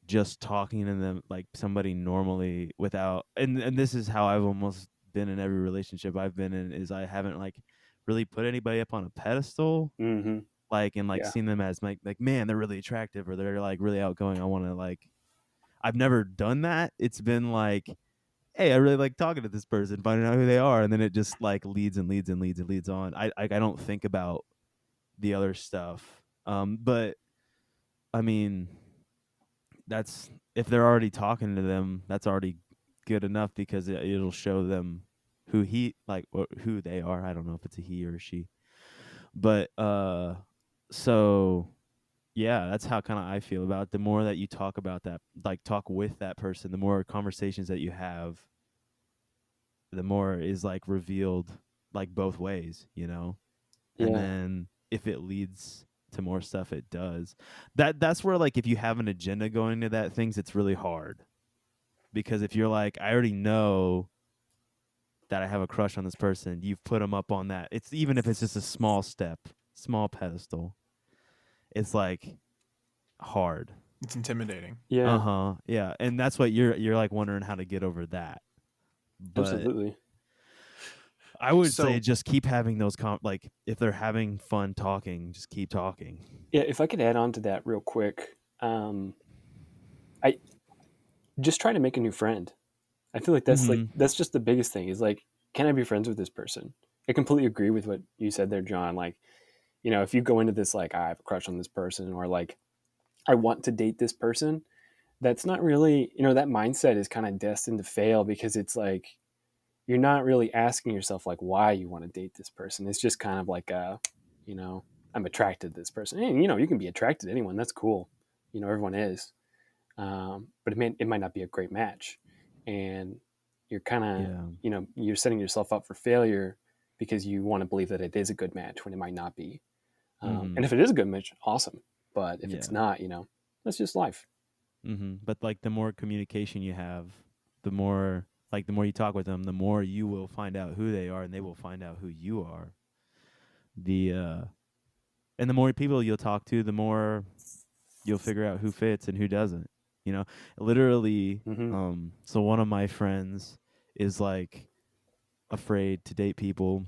Speaker 3: just talking to them like somebody normally without, and this is how I've almost been in every relationship I've been in, is I haven't like really put anybody up on a pedestal,
Speaker 2: Mm-hmm.
Speaker 3: like, and like
Speaker 2: Yeah.
Speaker 3: seen them as like man, they're really attractive or they're like really outgoing. I want to like, I've never done that. It's been like, hey, I really like talking to this person, finding out who they are, and then it just like leads and leads and leads and leads on. I don't think about the other stuff. But I mean, that's, if they're already talking to them, that's already good enough because it'll show them who he like or who they are. I don't know if it's a he or a she, but so yeah, that's how kind of I feel about it. The more that you talk about that, like talk with that person, the more conversations that you have, the more is like revealed, like both ways, you know. And
Speaker 2: Yeah.
Speaker 3: then if it leads to more stuff, it does. That's where like if you have an agenda going to that things, it's really hard. Because if you're like, I already know that I have a crush on this person, you've put them up on that. It's even if it's just a small step, small pedestal. It's like hard.
Speaker 1: It's intimidating.
Speaker 2: Yeah.
Speaker 3: Yeah, and that's what you're like wondering how to get over that. But
Speaker 2: Absolutely.
Speaker 3: I would say
Speaker 1: So
Speaker 3: just keep having those like if they're having fun talking, just keep talking.
Speaker 2: Yeah. If I could add on to that real quick, I just try to make a new friend. I feel like
Speaker 3: Mhm.
Speaker 2: that's just the biggest thing is like, can I be friends with this person? I completely agree with what you said there, John. Like, if you go into this like I have a crush on this person or like I want to date this person, that's not really, that mindset is kind of destined to fail because it's like you're not really asking yourself like why you want to date this person. It's just kind of like you know, I'm attracted to this person. And you can be attracted to anyone. That's cool. Everyone is. But it might not be a great match, and you're kind of
Speaker 3: Yeah.
Speaker 2: you're setting yourself up for failure because you want to believe that it is a good match when it might not be. And
Speaker 3: Mhm.
Speaker 2: if it is a good match, awesome. But if it's
Speaker 3: Yeah.
Speaker 2: not, that's just life.
Speaker 3: But like the more communication you have, the more like the more you talk with them, the more you will find out who they are and they will find out who you are. The and the more people you'll talk to, the more you'll figure out who fits and who doesn't. You know, literally
Speaker 2: Mm-hmm.
Speaker 3: so one of my friends is like afraid to date people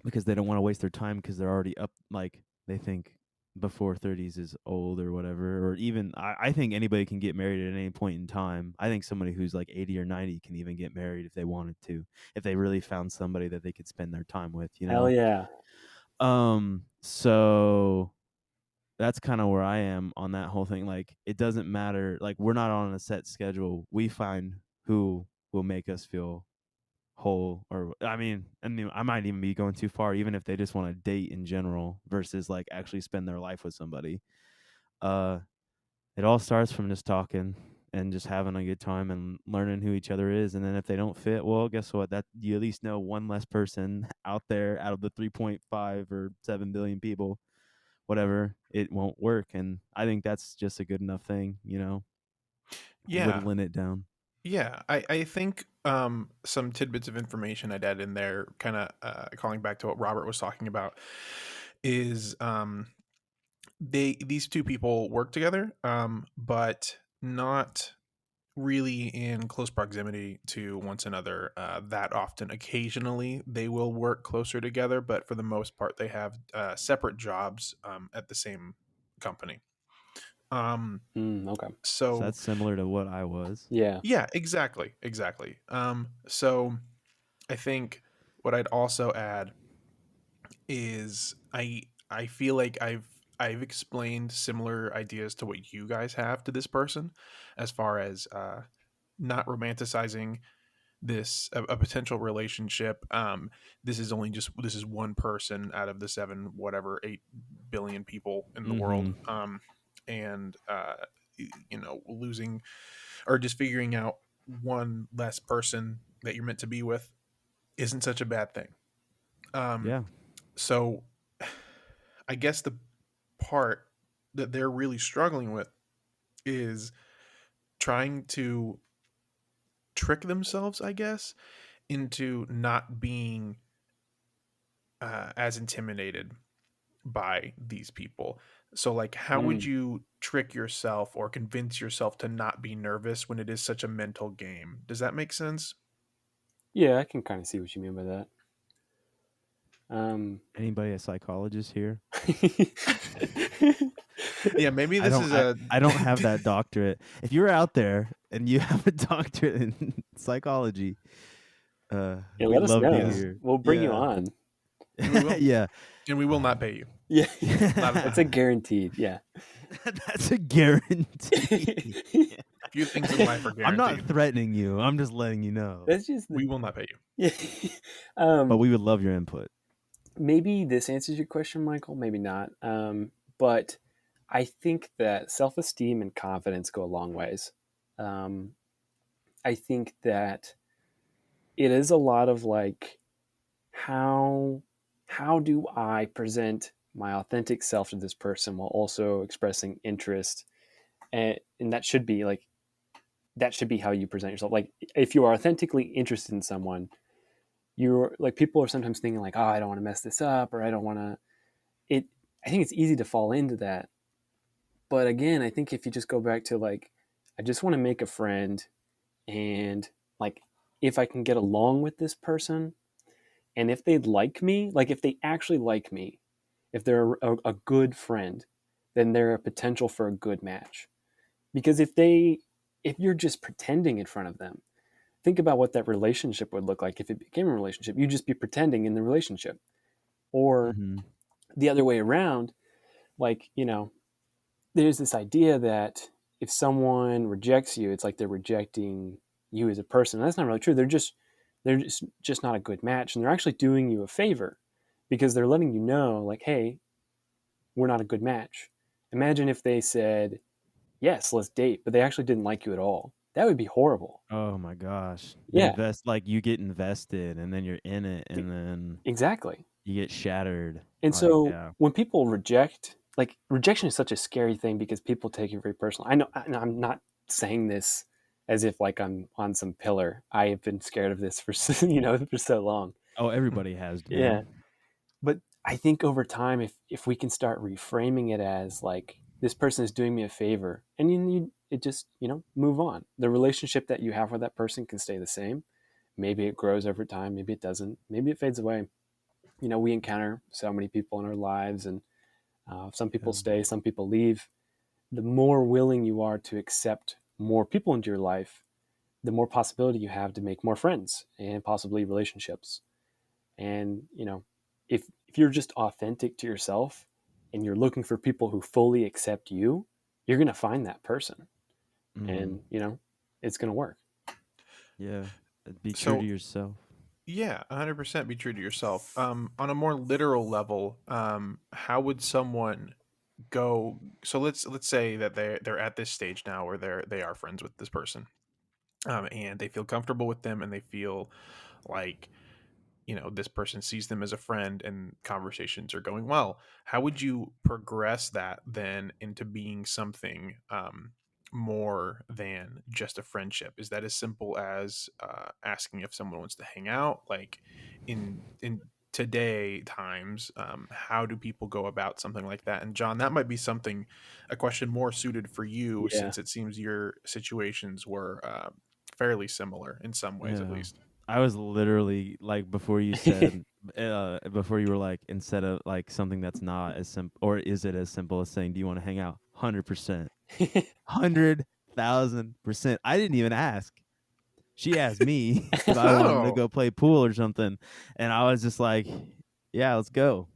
Speaker 3: because they don't want to waste their time because they're already up. Like they think before 30s is old or whatever. Or even I think anybody can get married at any point in time. I think somebody who's like 80 or 90 can even get married if they wanted to, if they really found somebody that they could spend their time with, you
Speaker 2: Hell
Speaker 3: know.
Speaker 2: yeah.
Speaker 3: So that's kind of where I am on that whole thing. Like it doesn't matter. Like we're not on a set schedule. We find who will make us feel whole. Or I mean I might even be going too far, even if they just want to date in general versus like actually spend their life with somebody. uh it all starts from just talking and just having a good time and learning who each other is. And then if they don't fit, well, guess what, that you at least know one less person out there out of the 3.5 or 7 billion people, whatever, it won't work. And I think that's just a good enough thing, you know,
Speaker 1: Yeah.
Speaker 3: whittling it down.
Speaker 1: Yeah, I think some tidbits of information I'd add in there, kind of calling back to what Robert was talking about, is these two people work together, but not really in close proximity to one another that often. Occasionally, they will work closer together, but for the most part, they have separate jobs at the same company. Um,
Speaker 2: Okay.
Speaker 3: So
Speaker 1: so
Speaker 3: that's similar to what I was.
Speaker 2: Yeah.
Speaker 1: yeah, exactly. So I think what I'd also add is I feel like I've explained similar ideas to what you guys have to this person, as far as not romanticizing a potential relationship. This is one person out of the 8 billion people in the world.
Speaker 3: Mm-hmm.
Speaker 1: And losing or just figuring out one less person that you're meant to be with isn't such a bad thing. Um,
Speaker 3: Yeah.
Speaker 1: so I guess the part that they're really struggling with is trying to trick themselves, I guess, into not being as intimidated by these people. So, like, how would
Speaker 2: Mm.
Speaker 1: you trick yourself or convince yourself to not be nervous when it is such a mental game? Does that make sense?
Speaker 2: Yeah, I can kind of see what you mean by that.
Speaker 3: Anybody a psychologist here?
Speaker 1: Yeah, maybe
Speaker 3: I
Speaker 1: this
Speaker 3: don't
Speaker 1: is
Speaker 3: I,
Speaker 1: a.
Speaker 3: I don't have that doctorate. If you're out there and you have a doctorate in psychology,
Speaker 2: Yeah, let
Speaker 3: we'd
Speaker 2: us
Speaker 3: love to
Speaker 2: know.
Speaker 1: Yes,
Speaker 3: hear.
Speaker 2: We'll bring you
Speaker 3: Yeah.
Speaker 2: on.
Speaker 1: and we will,
Speaker 3: Yeah.
Speaker 1: and we will not pay you.
Speaker 2: Yeah.
Speaker 1: Not a
Speaker 2: That's a
Speaker 1: dime.
Speaker 2: guaranteed. Yeah.
Speaker 3: That's a guarantee.
Speaker 1: Few things in life are
Speaker 3: I'm not
Speaker 1: guaranteed.
Speaker 3: threatening you. I'm just letting you know.
Speaker 2: That's just the
Speaker 1: We will not pay you.
Speaker 2: yeah.
Speaker 3: But we would love your input.
Speaker 2: Maybe this answers your question, Michael. Maybe not. But I think that self-esteem and confidence go a long ways. Um, I think that it is a lot of like how how do I present my authentic self to this person while also expressing interest, and that should be how you present yourself. Like if you are authentically interested in someone, you're like people are sometimes thinking like, oh, I don't want to mess this up, or I don't want to. It. I think it's easy to fall into that. But again, I think if you just go back to like, I just want to make a friend, and like if I can get along with this person, and if they like me, like if they actually like me, if they're a good friend, then they're a potential for a good match. Because if you're just pretending in front of them, think about what that relationship would look like if it became a relationship. You'd just be pretending in the relationship. Or
Speaker 3: Mm-hmm.
Speaker 2: the other way around, like, there's this idea that if someone rejects you, it's like they're rejecting you as a person. And that's not really true. They're just not a good match, and they're actually doing you a favor because they're letting you know, like, hey, we're not a good match. Imagine if they said, yes, let's date, but they actually didn't like you at all. That would be horrible.
Speaker 3: Oh my gosh.
Speaker 2: Yeah,
Speaker 3: Like you get invested and then you're in it and then
Speaker 2: exactly.
Speaker 3: you get shattered.
Speaker 2: And
Speaker 3: Like,
Speaker 2: so
Speaker 3: yeah.
Speaker 2: when people reject, like rejection is such a scary thing because people take it very personally. I know, and I'm not saying this as if like I'm on some pillar. I have been scared of this for for so long.
Speaker 3: Oh, everybody has,
Speaker 2: Yeah,
Speaker 3: man.
Speaker 2: but I think over time, if we can start reframing it as like this person is doing me a favor, and you need it, just move on. The relationship that you have with that person can stay the same, Maybe it grows over time, maybe it doesn't, maybe it fades away. We encounter so many people in our lives, and some people
Speaker 3: Yeah.
Speaker 2: stay, some people leave. The more willing you are to accept more people into your life, the more possibility you have to make more friends and possibly relationships. And if you're just authentic to yourself and you're looking for people who fully accept you, you're going to find that person,
Speaker 3: Mm.
Speaker 2: and it's going to work.
Speaker 3: Yeah. Be true to
Speaker 1: So
Speaker 3: yourself.
Speaker 1: yeah, 100% be true to yourself. On a more literal level, how would someone go? So let's say that they're at this stage now where they are friends with this person, and they feel comfortable with them, and they feel like this person sees them as a friend and conversations are going well. How would you progress that then into being something more than just a friendship? Is that as simple as asking if someone wants to hang out? Like in today times, how do people go about something like that? And John, that might be something, a question more suited for you,
Speaker 2: Yeah.
Speaker 1: since it seems your situations were fairly similar in some ways, at
Speaker 3: Yeah.
Speaker 1: least.
Speaker 3: I was literally like before you said before you were like instead of like something that's not as simple, or is it as simple as saying do you want to hang out? 100%. 100,000%. I didn't even ask. She asked me if I wanted to
Speaker 1: Oh,
Speaker 3: go play pool or something, and I was just like, yeah, let's go.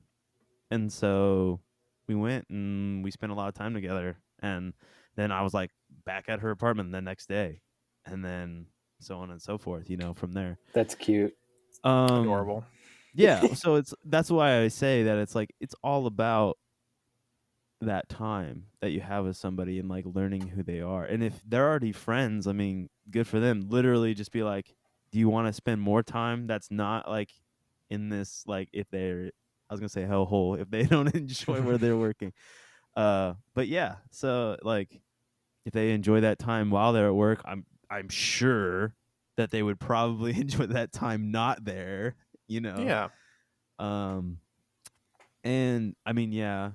Speaker 3: And so we went and we spent a lot of time together, and then I was like back at her apartment the next day, and then so on and so forth, from there.
Speaker 2: That's cute.
Speaker 3: Um
Speaker 1: adorable.
Speaker 3: yeah, so that's why I say that it's like it's all about that time that you have with somebody and like learning who they are. And if they're already friends, I mean, good for them. Literally just be like, do you want to spend more time that's not like in this, like if they're, I was gonna say hellhole, if they don't enjoy where they're working. But yeah, so like if they enjoy that time while they're at work, I'm sure that they would probably enjoy that time not there, you know.
Speaker 1: Yeah.
Speaker 3: Um and I mean, yeah,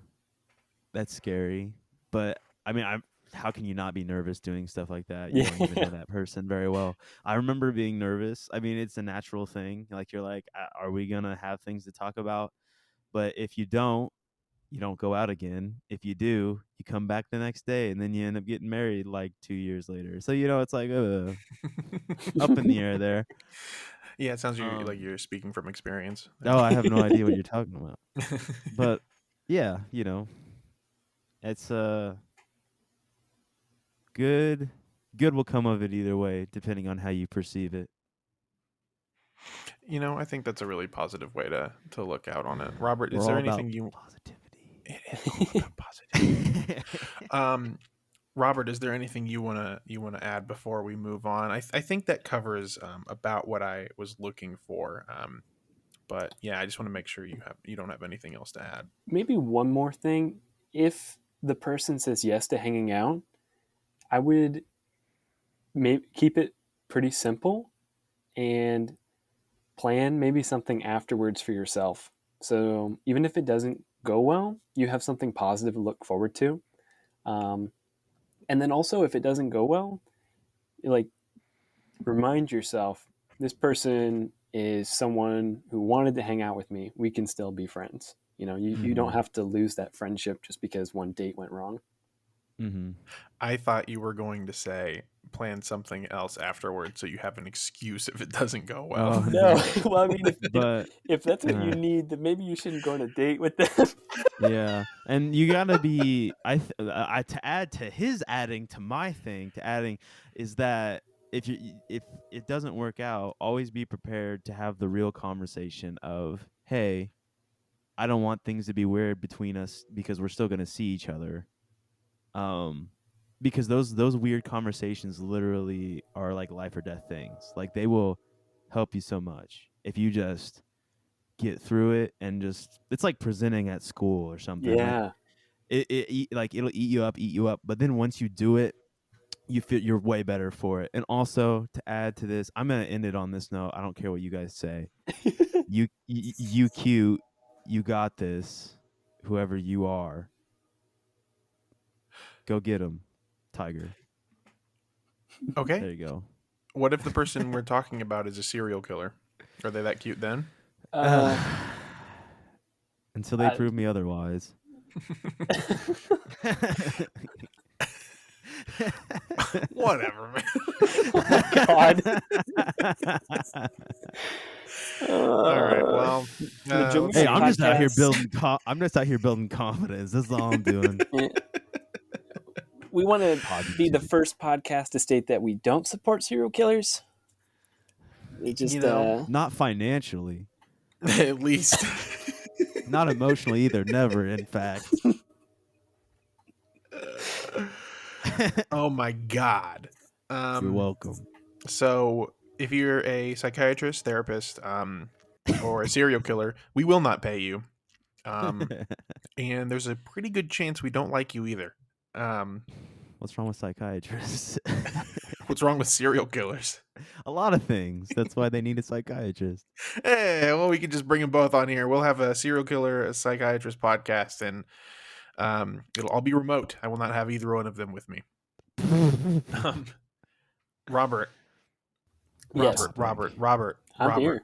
Speaker 3: that's scary. But I mean, I'm how can you not be nervous doing stuff like that? You don't even
Speaker 2: Yeah.
Speaker 3: know that person very well. I remember being nervous. I mean, it's a natural thing. Like you're like, are we gonna have things to talk about? But if you don't go out again. If you do, you come back the next day, and then you end up getting married like 2 years later. So it's like up in the air there.
Speaker 1: Yeah, it sounds like
Speaker 3: Um,
Speaker 1: you're speaking from experience
Speaker 3: oh,
Speaker 1: there.
Speaker 3: I have no idea what you're talking about. But yeah, it's good good will come of it either way, depending on how you perceive it.
Speaker 1: I think that's a really positive way to look out on it. Robert, is
Speaker 3: We're
Speaker 1: there
Speaker 3: all about
Speaker 1: anything you
Speaker 3: positivity.
Speaker 1: it is all about positivity. Um Robert, is there anything you wanna add before we move on? I think that covers about what I was looking for. But yeah, I just want to make sure you don't have anything else to add.
Speaker 2: Maybe one more thing. If the person says yes to hanging out, I would maybe keep it pretty simple and plan maybe something afterwards for yourself. So even if it doesn't go well, you have something positive to look forward to. Um, and then also, if it doesn't go well, like remind yourself this person is someone who wanted to hang out with me. We can still be friends. You don't
Speaker 3: Mhm.
Speaker 2: have to lose that friendship just because one date went wrong.
Speaker 3: Mhm.
Speaker 1: I thought you were going to say plan something else afterwards so you have an excuse if it doesn't go well.
Speaker 3: Oh
Speaker 2: No,
Speaker 3: no.
Speaker 2: well, I mean,
Speaker 3: But
Speaker 2: if that's what you
Speaker 3: uh,
Speaker 2: need, then maybe you shouldn't go on a date with them.
Speaker 3: yeah, and you gotta be. I to add to his adding to my thing to adding is that if it doesn't work out, always be prepared to have the real conversation of, hey, I don't want things to be weird between us because we're still gonna see each other. Um, because those weird conversations literally are like life or death things. Like they will help you so much if you just get through it and just it's like presenting at school or something. Like
Speaker 2: Yeah.
Speaker 3: like it'll eat you up. But then once you do it, you feel you're way better for it. And also to add to this, I'm gonna end it on this note. I don't care what you guys say. You cute, you got this. Whoever you are, go get him, Tiger.
Speaker 1: Okay.
Speaker 3: There you go.
Speaker 1: What if the person we're talking about is a serial killer? Are they that cute then?
Speaker 3: Until they
Speaker 2: I-
Speaker 3: prove me otherwise.
Speaker 1: Whatever, man.
Speaker 2: Oh my God.
Speaker 1: All right. Well,
Speaker 2: The Joe
Speaker 1: let's
Speaker 3: Hey,
Speaker 1: see.
Speaker 2: Miro
Speaker 3: I'm just out here
Speaker 2: podcast.
Speaker 3: building. I'm just out here building confidence. That's all I'm doing.
Speaker 2: We want to be the
Speaker 3: Positivity.
Speaker 2: first podcast to state that we don't support serial killers. It just,
Speaker 1: You know,
Speaker 3: Not financially,
Speaker 1: at least.
Speaker 3: not emotionally either. Never, in fact.
Speaker 1: Oh my God.
Speaker 3: You're welcome.
Speaker 1: So if you're a psychiatrist, therapist, or a serial killer, we will not pay you. And there's a pretty good chance we don't like you either.
Speaker 3: What's wrong with psychiatrists?
Speaker 1: What's wrong with serial killers?
Speaker 3: A lot of things. That's why they need a psychiatrist.
Speaker 1: Hey, well, we can just bring them both on here. We'll have a serial killer, a psychiatrist podcast, and it'll all be remote. I will not have either one of them with me. Robert,
Speaker 2: yes,
Speaker 1: Robert.
Speaker 2: I'm here.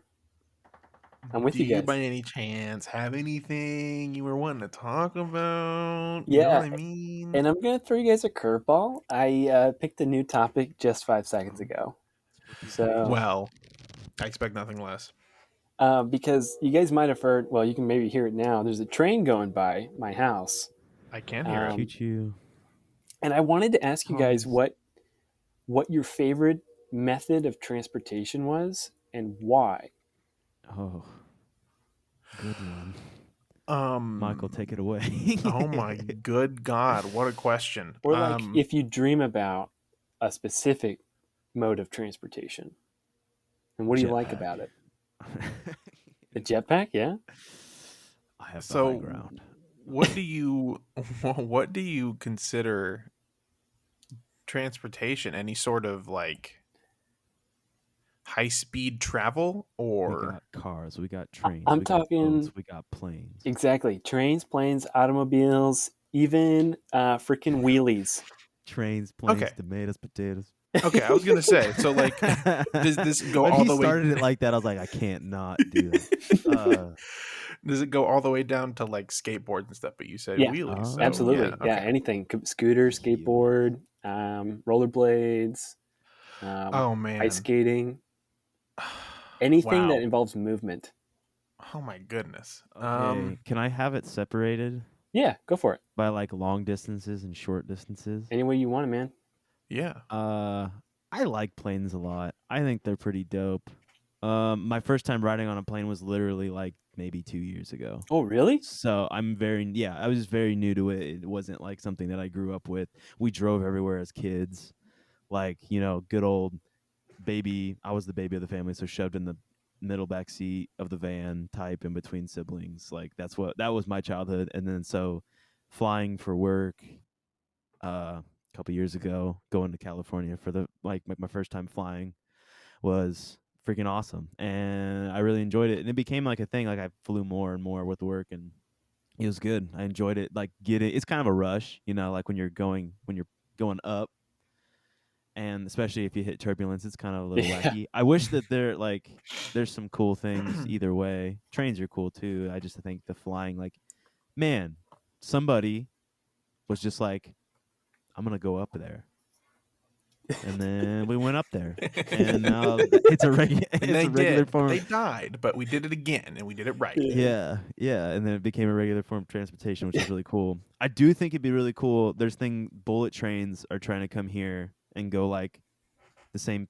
Speaker 2: I'm with
Speaker 1: Do
Speaker 2: you
Speaker 1: you
Speaker 2: guys.
Speaker 1: by any chance have anything you were wanting to talk about? You know
Speaker 2: Yeah,
Speaker 1: what I mean?
Speaker 2: and I'm going to throw you guys a curveball. I picked a new topic just 5 seconds ago. So,
Speaker 1: Well, I expect nothing less.
Speaker 2: because you guys might have heard, well, you can maybe hear it now. There's a train going by my house.
Speaker 1: I can hear it.
Speaker 2: Um,
Speaker 3: Choo-choo.
Speaker 2: And I wanted to ask you guys
Speaker 1: Hums.
Speaker 2: what your favorite method of transportation was and why.
Speaker 3: Oh, good one.
Speaker 1: Um,
Speaker 3: Michael, take it away.
Speaker 1: oh my good God, what a question.
Speaker 2: Or like if you dream about a specific mode of transportation. And what do you like
Speaker 3: Jetpack.
Speaker 2: about it? A jetpack, yeah?
Speaker 3: I have the high
Speaker 1: so
Speaker 3: ground.
Speaker 1: what do you consider transportation? Any sort of like high speed travel
Speaker 3: We
Speaker 1: or
Speaker 3: got cars, we got trains,
Speaker 2: I'm
Speaker 3: we got
Speaker 2: talking
Speaker 3: boats, we got planes.
Speaker 2: exactly trains, planes, automobiles, even freaking wheelies.
Speaker 3: Trains, planes,
Speaker 1: okay.
Speaker 3: tomatoes, potatoes.
Speaker 1: Okay, I was gonna say, so like does this go
Speaker 3: when
Speaker 1: all
Speaker 3: he
Speaker 1: the way
Speaker 3: started it like that, I was like, I can't not do that.
Speaker 1: does it go all the way down to like skateboards and stuff, but you said
Speaker 2: Yeah,
Speaker 1: wheelies, so
Speaker 2: absolutely.
Speaker 1: yeah,
Speaker 2: Yeah,
Speaker 1: okay.
Speaker 2: anything. Scooter, skateboard, rollerblades,
Speaker 1: Oh
Speaker 2: ice
Speaker 1: man.
Speaker 2: skating, anything that
Speaker 1: Wow.
Speaker 2: involves movement.
Speaker 1: Oh my goodness.
Speaker 3: Okay, can I have it separated
Speaker 2: Yeah, go for it.
Speaker 3: by like long distances and short distances?
Speaker 2: Any way you want it, man.
Speaker 1: Yeah.
Speaker 3: I like planes a lot. I think they're pretty dope. My first time riding on a plane was literally like maybe 2 years ago.
Speaker 2: Oh, really?
Speaker 3: So I was very new to it. It wasn't like something that I grew up with. We drove everywhere as kids. Like, good old baby. I was the baby of the family, so shoved in the middle back seat of the van type in between siblings. Like that was my childhood. And then so flying for work a couple years ago, going to California for my first time flying was freaking awesome, and I really enjoyed it. And it became like a thing. Like I flew more and more with work, and it was good. I enjoyed it. Like it's kind of a rush, like when you're going up, and especially if you hit turbulence, it's kind of a little
Speaker 2: Yeah.
Speaker 3: wacky. I wish that there's some cool things either way. Trains are cool too. I just think the flying, like, man, somebody was just like, I'm gonna go up there. And then we went up there, and now it's a
Speaker 1: And they
Speaker 3: regular
Speaker 1: did.
Speaker 3: form.
Speaker 1: They died, but we did it again, and we did it right.
Speaker 3: Yeah, and then it became a regular form of transportation, which is really cool. I do think it'd be really cool. Bullet trains are trying to come here and go like the same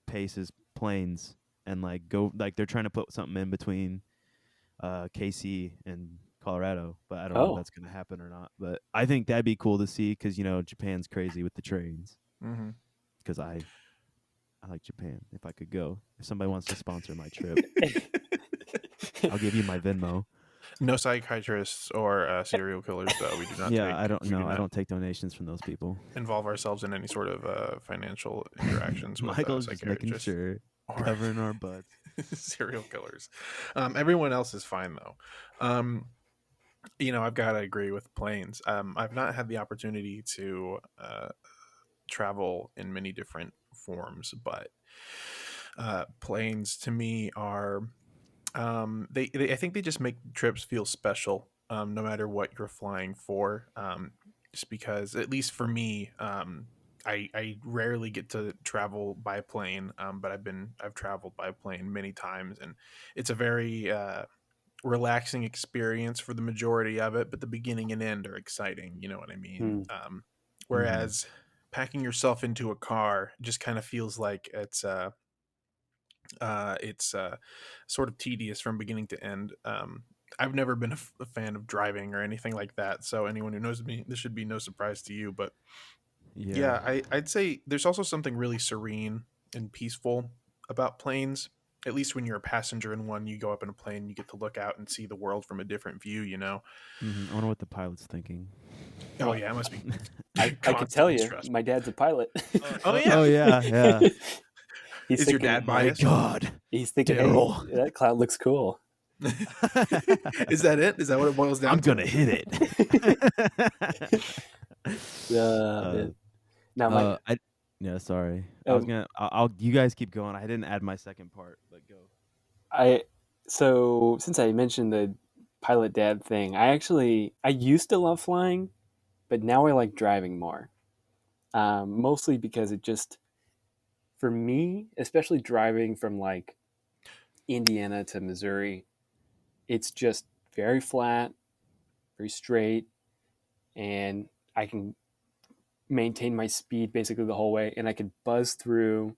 Speaker 3: pace as planes, and like go like they're trying to put something in between KC and Colorado, but I don't know if
Speaker 2: Oh,
Speaker 3: that's gonna happen or not. But I think that'd be cool to see because Japan's crazy with the trains.
Speaker 1: Mm-hmm.
Speaker 3: Because I like Japan. If I could go, if somebody wants to sponsor my trip, I'll give you my Venmo.
Speaker 1: No psychiatrists or serial killers, though. We do not.
Speaker 3: Yeah,
Speaker 1: take,
Speaker 3: I don't
Speaker 1: we
Speaker 3: know.
Speaker 1: do
Speaker 3: I
Speaker 1: not
Speaker 3: don't take donations from those people.
Speaker 1: involve ourselves in any sort of financial interactions with
Speaker 3: Michael's just making
Speaker 1: psychiatrists
Speaker 3: sure,
Speaker 1: or
Speaker 3: covering our butts.
Speaker 1: serial killers. Everyone else is fine though. I've got to agree with planes. I've not had the opportunity to travel in many different forms, but planes to me are they I think they just make trips feel special, no matter what you're flying for. Just because, at least for me, I rarely get to travel by plane, but I've traveled by plane many times, and it's a very relaxing experience for the majority of it. But the beginning and end are exciting. You know what I mean?
Speaker 2: Hmm.
Speaker 3: Mm-hmm.
Speaker 1: Whereas packing yourself into a car just kind of feels like it's sort of tedious from beginning to end. I've never been a fan of driving or anything like that, so anyone who knows me, this should be no surprise to you. But
Speaker 3: Yeah.
Speaker 1: yeah, I'd say there's also something really serene and peaceful about planes. At least when you're a passenger in one, you go up in a plane, you get to look out and see the world from a different view.
Speaker 3: I wonder what the pilot's thinking.
Speaker 1: Oh
Speaker 2: Well,
Speaker 1: yeah, it must be
Speaker 2: I could tell
Speaker 1: constantly
Speaker 2: you,
Speaker 1: stressful.
Speaker 2: my dad's a pilot.
Speaker 1: Oh yeah,
Speaker 3: Oh yeah, yeah.
Speaker 2: He's
Speaker 1: is your
Speaker 2: thinking,
Speaker 1: dad
Speaker 3: My
Speaker 1: biased?
Speaker 3: God,
Speaker 2: he's thinking, hey,
Speaker 3: Daryl.
Speaker 2: that cloud looks cool.
Speaker 1: Is that it? Is that what it boils down
Speaker 3: I'm
Speaker 1: to?
Speaker 3: gonna hit it. uh,
Speaker 2: Man. Now my
Speaker 3: I yeah. Sorry, I was
Speaker 2: um,
Speaker 3: gonna. I'll. You guys keep going. I didn't add my second part, but go.
Speaker 2: I so since I mentioned the pilot dad thing, I used to love flying, but now I like driving more. Mostly because it just for me, especially driving from like Indiana to Missouri, it's just very flat, very straight, and I can maintain my speed basically the whole way, and I could buzz through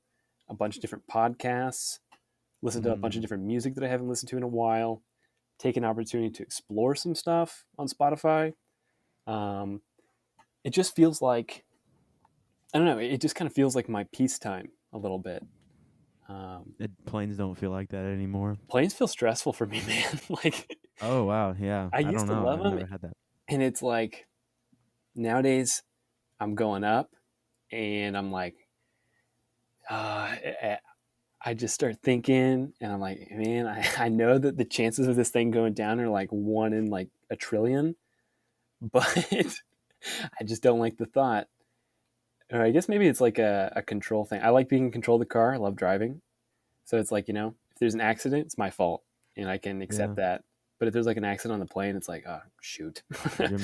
Speaker 2: a bunch of different podcasts, listen to a bunch of
Speaker 3: Mm,
Speaker 2: different music that I haven't listened to in a while, take an opportunity to explore some stuff on Spotify. Um, it just feels like I don't know. It just kind of feels like my peacetime a little bit. Um,
Speaker 3: planes don't feel like that anymore.
Speaker 2: Planes feel stressful for me, man. Like
Speaker 3: Oh wow, yeah.
Speaker 2: I
Speaker 3: I
Speaker 2: used
Speaker 3: don't
Speaker 2: to
Speaker 3: know.
Speaker 2: love
Speaker 3: I've
Speaker 2: them,
Speaker 3: never had that.
Speaker 2: and it's like nowadays I'm going up, and I'm like, uh, I just start thinking, and I'm like, man, I know that the chances of this thing going down are like 1 in like 1 trillion, but I just don't like the thought. Or I guess maybe it's like a control thing. I like being in control of the car. I love driving. So it's like, if there's an accident, it's my fault and I can
Speaker 3: Yeah.
Speaker 2: accept that. But if there's like an accident on the plane, it's like, oh, shoot.
Speaker 3: Do you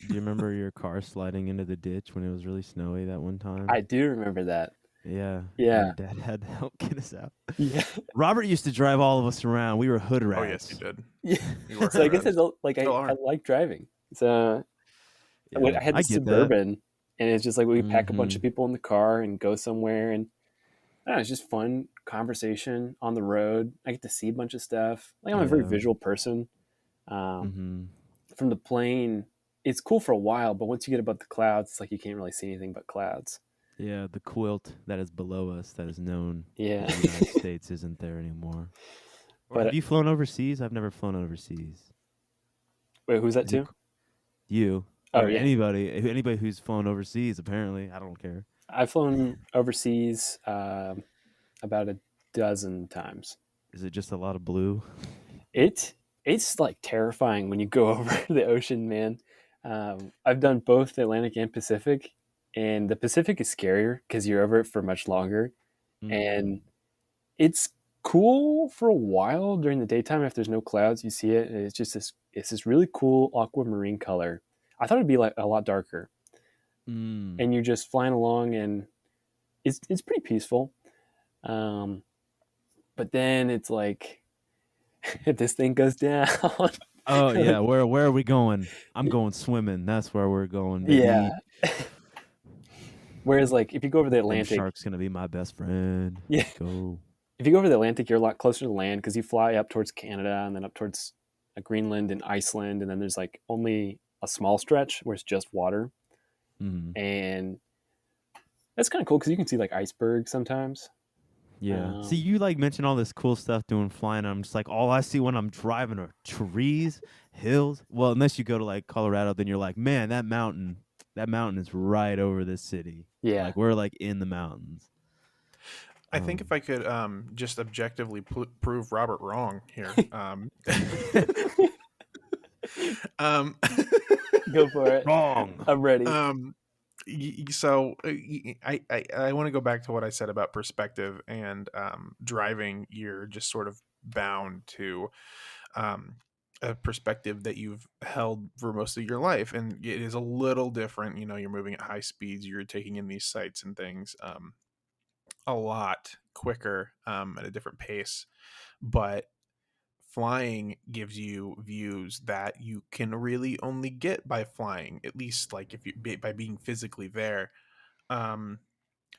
Speaker 3: remember your car sliding into the ditch when it was really snowy that one time?
Speaker 2: I do remember that.
Speaker 3: Yeah. And your
Speaker 2: Yeah.
Speaker 3: dad had to help get us out.
Speaker 2: Yeah.
Speaker 3: Robert used to drive all of us around. We were hood
Speaker 1: Oh yes, you
Speaker 3: rats.
Speaker 1: did.
Speaker 2: Yeah.
Speaker 1: You were
Speaker 2: So I
Speaker 1: hood
Speaker 2: guess
Speaker 1: rats.
Speaker 2: I
Speaker 1: Still are.
Speaker 2: like driving. So
Speaker 3: Yeah,
Speaker 2: I had
Speaker 3: I
Speaker 2: the
Speaker 3: get that.
Speaker 2: Suburban, and it's just like we pack a bunch
Speaker 3: Mm-hmm.
Speaker 2: of people in the car and go somewhere. And I don't know, it's just fun conversation on the road. I get to see a bunch of stuff. Like I'm a very
Speaker 3: Yeah.
Speaker 2: visual person. Um,
Speaker 3: Mm-hmm.
Speaker 2: from the plane, it's cool for a while, but once you get above the clouds, it's like you can't really see anything but clouds.
Speaker 3: Yeah, the quilt that is below us, that is known
Speaker 2: Yeah.
Speaker 3: as the United States, isn't there anymore. Or have
Speaker 2: But
Speaker 3: you flown overseas? I've never flown overseas.
Speaker 2: wait, who's that
Speaker 3: Is it
Speaker 2: too?
Speaker 3: you
Speaker 2: Oh
Speaker 3: or
Speaker 2: yeah,
Speaker 3: anybody who's flown overseas? Apparently, I don't care.
Speaker 2: I've flown overseas about a dozen times.
Speaker 3: Is it just a lot of blue?
Speaker 2: It it's like terrifying when you go over the ocean, man. I've done both the Atlantic and Pacific, and the Pacific is scarier because you're over it for much longer,
Speaker 3: Mm.
Speaker 2: and it's cool for a while during the daytime if there's no clouds. You see it, and it's this really cool aquamarine color. I thought it'd be like a lot darker,
Speaker 3: Mm.
Speaker 2: and you're just flying along, and it's pretty peaceful. Um, but then it's like if this thing goes down,
Speaker 3: Oh yeah, where are we going? I'm going swimming. That's where we're going, baby.
Speaker 2: yeah. Whereas like if you go over the
Speaker 3: Them
Speaker 2: Atlantic,
Speaker 3: sharks gonna be my best friend.
Speaker 2: yeah,
Speaker 3: Let's go.
Speaker 2: if you go over the Atlantic, you're a lot closer to land because you fly up towards Canada and then up towards Greenland and Iceland, and then there's like only a small stretch where it's just water,
Speaker 3: Mm.
Speaker 2: and that's kind of cool because you can see like icebergs sometimes.
Speaker 3: Yeah. See,
Speaker 2: Um,
Speaker 3: you like mention all this cool stuff doing flying. I'm just like, all I see when I'm driving are trees, hills. Well, unless you go to like Colorado, then you're like, man, that mountain is right over this city.
Speaker 2: yeah,
Speaker 3: Like we're like in the mountains.
Speaker 1: I think if I could just objectively prove Robert wrong here, um,
Speaker 2: go for it.
Speaker 3: Wrong.
Speaker 2: I'm ready.
Speaker 1: um, So I want to go back to what I said about perspective and driving. You're just sort of bound to um, a perspective that you've held for most of your life, and it is a little different. You know, you're moving at high speeds, you're taking in these sights and things a lot quicker at a different pace, but flying gives you views that you can really only get by flying, at least like if you by being physically there. um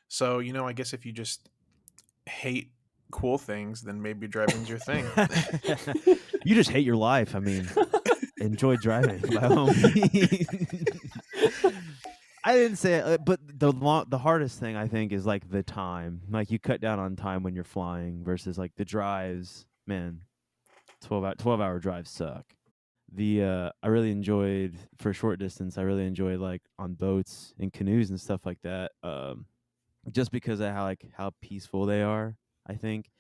Speaker 1: so I guess if you just hate cool things, then maybe driving's your thing.
Speaker 3: You just hate your life. I mean, enjoy driving by all means. I didn't say it, but the hardest thing I think is like the time. Like you cut down on time when you're flying versus like the drives. Man, 12-hour drives suck. I really enjoyed for short distance. I really enjoyed like on boats and canoes and stuff like that. Just because of how peaceful they are, I think,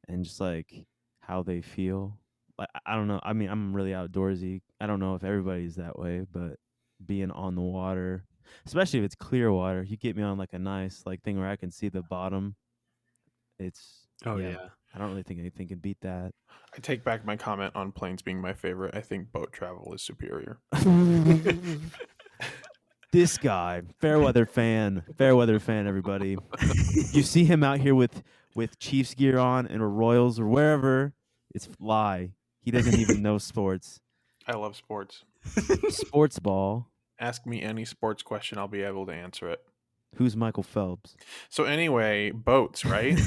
Speaker 3: and just like how they feel. Like I don't know. I mean, I'm really outdoorsy. I don't know if everybody's that way, but being on the water, especially if it's clear water, you get me on like a nice like thing where I can see the bottom. It's
Speaker 2: Oh
Speaker 3: yeah.
Speaker 2: yeah.
Speaker 3: I don't really think anything can beat that.
Speaker 1: I take back my comment on planes being my favorite. I think boat travel is superior.
Speaker 3: This guy, fair weather fan, everybody. You see him out here with Chiefs gear on and or Royals or wherever, it's lie. He doesn't even know sports.
Speaker 1: I love sports.
Speaker 3: Sports ball.
Speaker 1: Ask me any sports question, I'll be able to answer it.
Speaker 3: Who's Michael Phelps?
Speaker 1: So anyway, boats, right?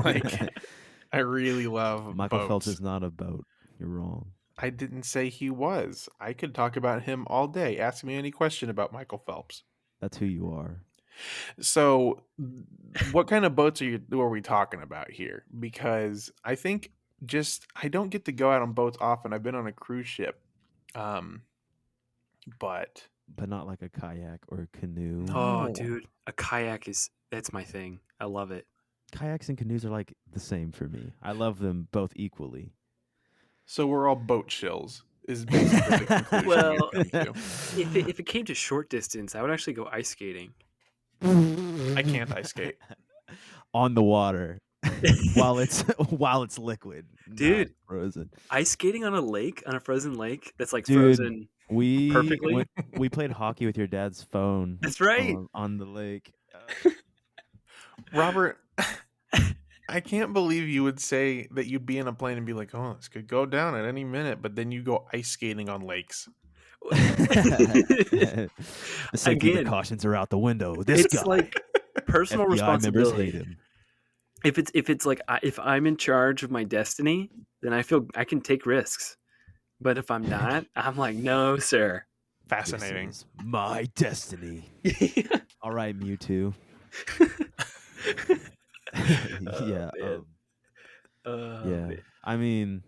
Speaker 1: Like, I really love
Speaker 3: Michael
Speaker 1: boats.
Speaker 3: Phelps is not a boat. You're wrong.
Speaker 1: I didn't say he was. I could talk about him all day. Ask me any question about Michael Phelps.
Speaker 3: That's who you are.
Speaker 1: So, what kind of boats are we talking about here? Because I think I don't get to go out on boats often. I've been on a cruise ship, but
Speaker 3: not like a kayak or a canoe.
Speaker 2: Oh,
Speaker 1: No.
Speaker 2: dude, a kayak that's my thing. I love it.
Speaker 3: Kayaks and canoes are like the same for me. I love them both equally.
Speaker 1: So we're all boat shills. Is basically the conclusion
Speaker 2: Well,
Speaker 1: we've come to.
Speaker 2: if it came to short distance, I would actually go ice skating.
Speaker 1: I can't ice skate.
Speaker 3: On the water while it's liquid,
Speaker 2: Dude.
Speaker 3: not frozen.
Speaker 2: Ice skating on a frozen lake that's like
Speaker 3: Dude,
Speaker 2: frozen.
Speaker 3: We
Speaker 2: Perfectly?
Speaker 3: we played hockey with your dad's phone.
Speaker 2: That's right.
Speaker 3: On the lake.
Speaker 1: Robert, I can't believe you would say that you'd be in a plane and be like, "Oh, this could go down at any minute," but then you go ice skating on lakes.
Speaker 3: The safety
Speaker 2: Again,
Speaker 3: precautions are out the window. This
Speaker 2: it's
Speaker 3: guy,
Speaker 2: like personal
Speaker 3: FBI members hate
Speaker 2: responsibility.
Speaker 3: him.
Speaker 2: If it's like if I'm in charge of my destiny, then I feel I can take risks. But if I'm not, I'm like, no, sir.
Speaker 1: Fascinating.
Speaker 3: This is my destiny. All right, Mewtwo. Yeah. Yeah.
Speaker 2: Man.
Speaker 3: I mean,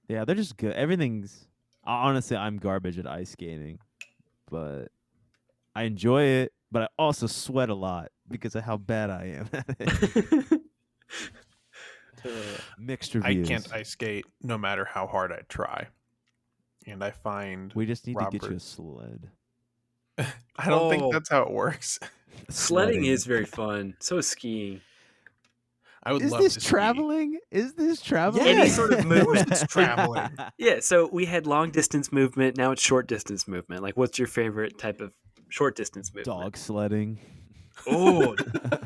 Speaker 3: yeah, they're just good. Everything's honestly, I'm garbage at ice skating, but I enjoy it. But I also sweat a lot because of how bad I am at it. Mixed reviews.
Speaker 1: I can't ice skate no matter how hard I try. And I find
Speaker 3: We just need to get you a
Speaker 1: Robert's-
Speaker 3: sled.
Speaker 1: I don't think
Speaker 2: Oh.
Speaker 1: that's how it works.
Speaker 2: Sledding is very fun. So is skiing.
Speaker 1: I would
Speaker 3: Is
Speaker 1: love
Speaker 3: this
Speaker 1: to ski.
Speaker 3: traveling? Is this traveling?
Speaker 2: Yeah. Any sort of movement.
Speaker 1: It's traveling.
Speaker 2: Yeah, so we had long distance movement. Now it's short distance movement. Like, what's your favorite type of short distance movement?
Speaker 3: Dog sledding.
Speaker 2: Oh,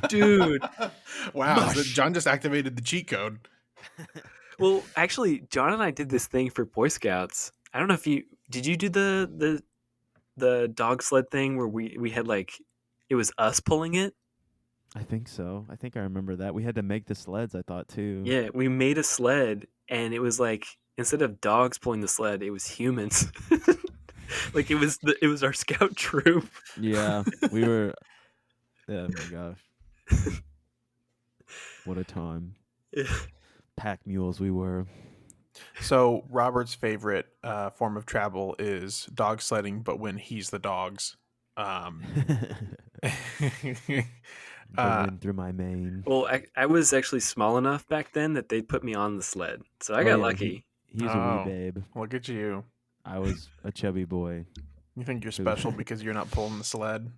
Speaker 2: dude.
Speaker 1: Wow, so
Speaker 3: Mush.
Speaker 1: John just activated the cheat code.
Speaker 2: Well, actually, John and I did this thing for Boy Scouts. I don't know if you did. You do the dog sled thing where we had like it was us pulling it.
Speaker 3: I think so. I think I remember that. We had to make the sleds, I thought, too.
Speaker 2: Yeah, we made a sled, and it was like instead of dogs pulling the sled, it was humans. Like it was our scout troop.
Speaker 3: Yeah, we were. Oh my gosh, what a time! Pack mules we were.
Speaker 1: So Robert's favorite form of travel is dog sledding, but when he's the dogs.
Speaker 3: The wind through my mane.
Speaker 2: Well, I was actually small enough back then that they put me on the sled, so I
Speaker 3: Oh,
Speaker 2: got
Speaker 3: yeah,
Speaker 2: lucky.
Speaker 3: He's a
Speaker 1: Oh.
Speaker 3: wee babe.
Speaker 1: Look at you.
Speaker 3: I was a chubby boy.
Speaker 1: You think you're special because you're not pulling the sled?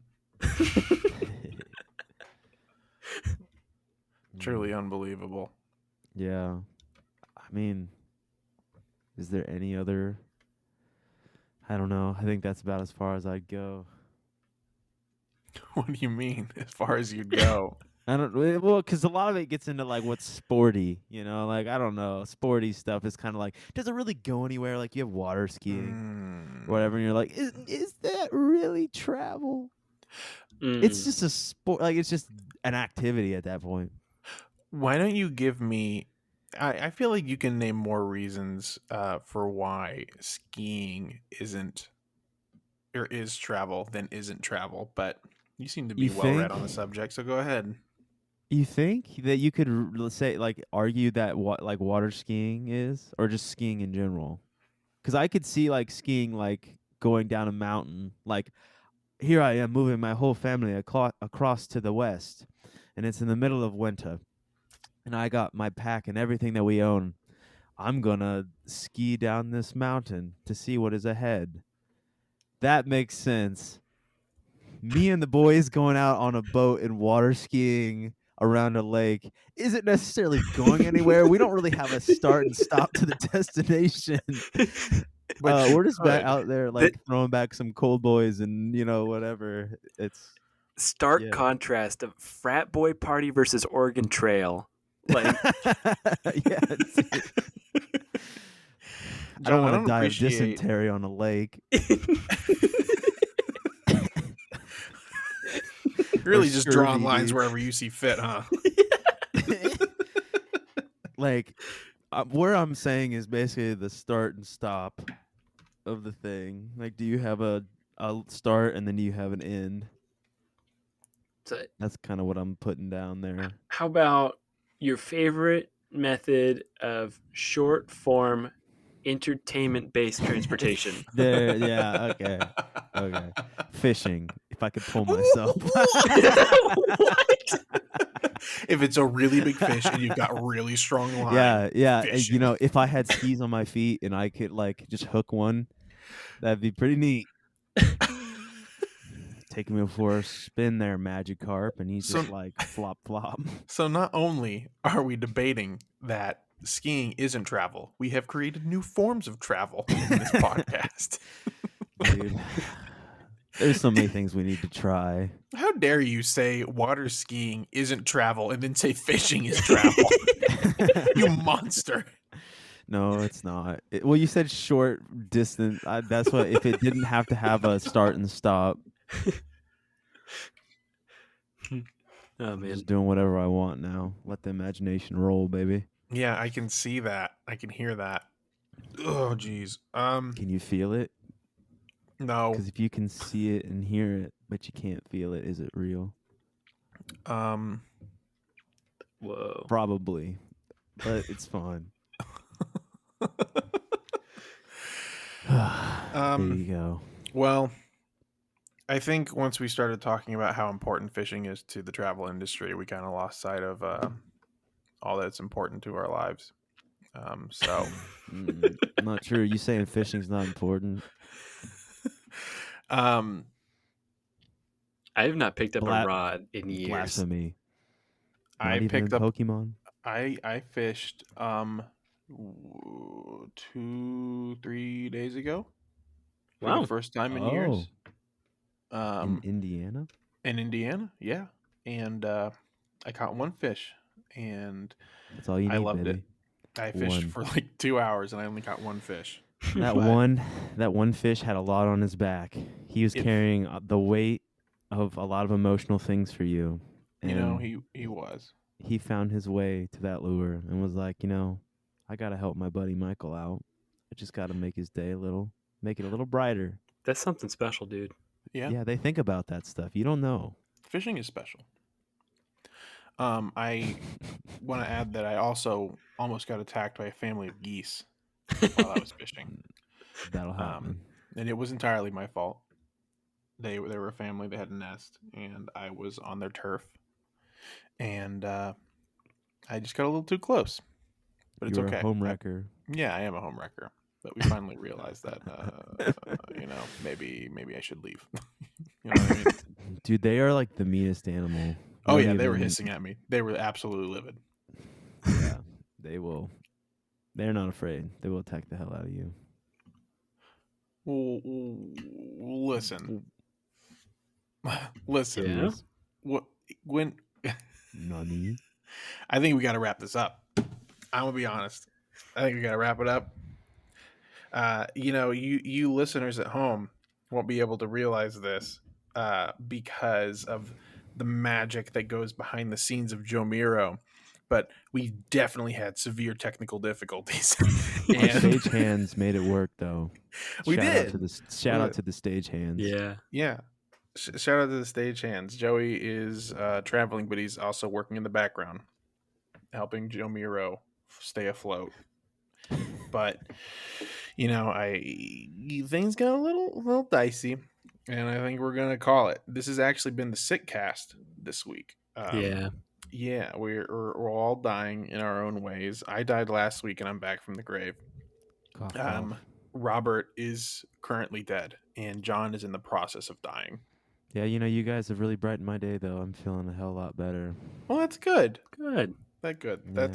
Speaker 1: Truly unbelievable.
Speaker 3: Yeah. I mean, is there any other? I don't know. I think that's about as far as I'd go.
Speaker 1: What do you mean? As far as you'd go?
Speaker 3: I don't well, because a lot of it gets into like what's sporty, like I don't know, sporty stuff is kind of like, does it really go anywhere? Like you have water skiing or whatever, and you're like, is that really travel? It's just a sport, like it's just an activity at that point.
Speaker 1: Why don't you give me? I feel like you can name more reasons for why skiing isn't or is travel than isn't travel, but you seem to be
Speaker 3: You
Speaker 1: well read
Speaker 3: think?
Speaker 1: on the subject, so go ahead.
Speaker 3: You think that you could let's say like argue that what like water skiing is, or just skiing in general? Because I could see like skiing like going down a mountain, like here I am moving my whole family across to the west, and it's in the middle of winter, and I got my pack and everything that we own. I'm gonna ski down this mountain to see what is ahead. That makes sense. Me and the boys going out on a boat and water skiing around a lake isn't necessarily going anywhere. We don't really have a start and stop to the destination.
Speaker 1: But you
Speaker 3: We're just back
Speaker 1: could.
Speaker 3: out there like throwing back some cold boys and whatever. It's
Speaker 2: Stark
Speaker 3: yeah.
Speaker 2: contrast of frat boy party versus Oregon Trail. Like,
Speaker 3: Yeah. Dude. I don't
Speaker 1: John, I
Speaker 3: want to
Speaker 1: don't
Speaker 3: die of
Speaker 1: appreciate.
Speaker 3: dysentery on a lake.
Speaker 1: Really just drawing
Speaker 3: scurvy,
Speaker 1: lines
Speaker 3: dude.
Speaker 1: wherever you see fit, huh?
Speaker 3: Like, where I'm saying is basically the start and stop of the thing. Like, do you have a start and then do you have an end?
Speaker 2: so
Speaker 3: That's kind of what I'm putting down there.
Speaker 2: how about your favorite method of short form entertainment based transportation?
Speaker 3: There, yeah, okay. Fishing, if I could pull myself.
Speaker 2: What?
Speaker 1: If it's a really big fish and you've got really strong line,
Speaker 3: yeah.
Speaker 1: fishing.
Speaker 3: If I had skis on my feet and I could like just hook one, that'd be pretty neat. Taking me for a spin there, Magikarp, and he's just like flop flop.
Speaker 1: So not only are we debating that skiing isn't travel, we have created new forms of travel in this podcast.
Speaker 3: Dude, there's so many things we need to try.
Speaker 1: How dare you say water skiing isn't travel and then say fishing is travel? You monster.
Speaker 3: No, it's not. Well, you said short distance. That's what, if it didn't have to have a start and stop.
Speaker 2: Oh
Speaker 3: I'm
Speaker 2: man,
Speaker 3: just doing whatever I want now. Let the imagination roll, baby.
Speaker 1: Yeah, I can see that. I can hear that. Oh, geez.
Speaker 3: Can you feel it?
Speaker 1: No.
Speaker 3: Because if you can see it and hear it, but you can't feel it, is it real?
Speaker 2: whoa.
Speaker 3: Probably, but it's fun. There you go.
Speaker 1: Well, I think once we started talking about how important fishing is to the travel industry, we kind of lost sight of all that's important to our lives. So,
Speaker 3: Not true. You saying fishing's not important?
Speaker 1: um,
Speaker 2: I have not picked up a rod in years.
Speaker 3: Blasphemy. Not
Speaker 1: I
Speaker 3: even
Speaker 1: picked
Speaker 3: in
Speaker 1: up
Speaker 3: Pokemon.
Speaker 1: I fished 2-3 days ago for
Speaker 2: Wow.
Speaker 1: the first time in years.
Speaker 3: In Indiana?
Speaker 1: In Indiana, yeah. And I caught one fish, and
Speaker 3: That's all you need,
Speaker 1: I loved
Speaker 3: baby.
Speaker 1: it. I fished for like 2 hours, and I only caught one fish.
Speaker 3: That one fish had a lot on his back. He was carrying the weight of a lot of emotional things for you. And
Speaker 1: he was.
Speaker 3: He found his way to that lure and was like, I gotta help my buddy Michael out. I just gotta make his day make it a little brighter.
Speaker 2: That's something special, dude.
Speaker 1: Yeah.
Speaker 3: Yeah, they think about that stuff. You don't know.
Speaker 1: Fishing is special. I want to add that I also almost got attacked by a family of geese while I was fishing.
Speaker 3: That'll happen.
Speaker 1: And it was entirely my fault. They were a family that had a nest, and I was on their turf, and I just got a little too close. But it's okay.
Speaker 3: A home wrecker.
Speaker 1: Yeah, I am a home wrecker. But we finally realized that maybe I should leave. You know what I mean?
Speaker 3: Dude, they are like the meanest animal.
Speaker 1: Oh
Speaker 3: Don't
Speaker 1: yeah, they were
Speaker 3: even-
Speaker 1: hissing at me. They were absolutely livid.
Speaker 3: Yeah, they will. They're not afraid. They will attack the hell out of you.
Speaker 1: Listen, listen.
Speaker 2: Yeah.
Speaker 1: What when?
Speaker 3: Nani?
Speaker 1: I think we got to wrap this up. I'm gonna be honest. I think we got to wrap it up. You listeners at home won't be able to realize this because of the magic that goes behind the scenes of JoMiRo. But we definitely had severe technical difficulties.
Speaker 3: Our
Speaker 1: And
Speaker 3: stage hands made it work, though.
Speaker 1: We
Speaker 3: Shout
Speaker 1: did.
Speaker 3: Out to the, shout out to the stage hands.
Speaker 2: Yeah.
Speaker 1: yeah, shout out to the stage hands. Joey is traveling, but he's also working in the background, helping JoMiRo stay afloat. But things got a little dicey, and I think we're gonna call it. This has actually been the Sickcast this week. Yeah, we're all dying in our own ways. I died last week, and I'm back from the grave.
Speaker 3: Cough, cough.
Speaker 1: Robert is currently dead, and John is in the process of dying.
Speaker 3: Yeah, you guys have really brightened my day, though. I'm feeling a hell of a lot better.
Speaker 1: Well, that's good.
Speaker 2: Good.
Speaker 1: That's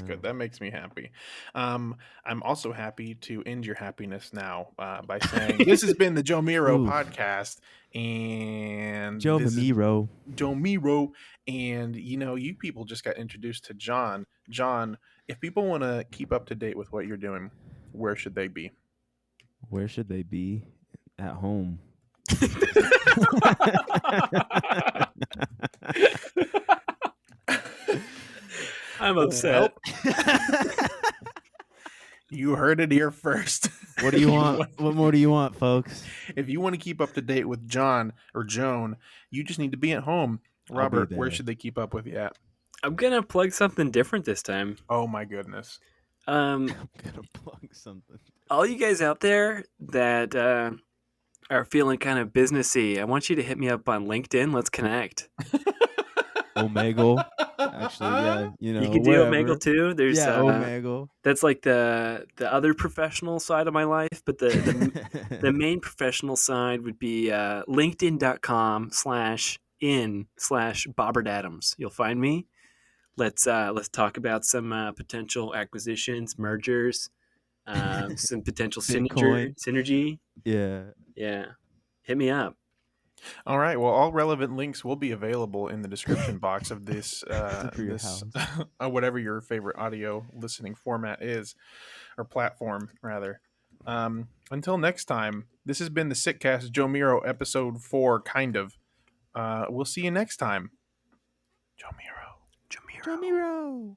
Speaker 3: Yeah.
Speaker 1: good. That makes me happy. I'm also happy to end your happiness now by saying this has been the JoMiRo
Speaker 3: Oof.
Speaker 1: podcast, and
Speaker 3: JoMiRo.
Speaker 1: JoMiRo, and you people just got introduced to John. John, if people want to keep up to date with what you're doing, where should they be?
Speaker 3: Where should they be? At home.
Speaker 2: I'm upset.
Speaker 1: You heard it here first.
Speaker 3: What do you want? What more do you want, folks?
Speaker 1: If you want to keep up to date with John or Joan, you just need to be at home. Robert, where
Speaker 3: there.
Speaker 1: should they keep up with you at?
Speaker 2: I'm gonna plug something different this time.
Speaker 1: Oh my goodness.
Speaker 3: I'm gonna plug something.
Speaker 2: All you guys out there that are feeling kind of businessy, I want you to hit me up on LinkedIn. Let's connect.
Speaker 3: Omegle. Actually, yeah,
Speaker 2: You can do
Speaker 3: wherever.
Speaker 2: Omegle too. There's
Speaker 3: Omegle.
Speaker 2: that's like the other professional side of my life, but the main professional side would be linkedin.com/in/Bobbert Adams. You'll find me. Let's talk about some potential acquisitions, mergers, some potential
Speaker 3: Bitcoin.
Speaker 2: synergy.
Speaker 3: Yeah.
Speaker 2: Hit me up.
Speaker 1: All right. Well, all relevant links will be available in the description box of this,
Speaker 3: For your house.
Speaker 1: whatever your favorite audio listening format is, or platform rather. Until next time, this has been the Sickcast JoMiRo episode 4, kind of. We'll see you next time. JoMiRo.
Speaker 3: JoMiRo.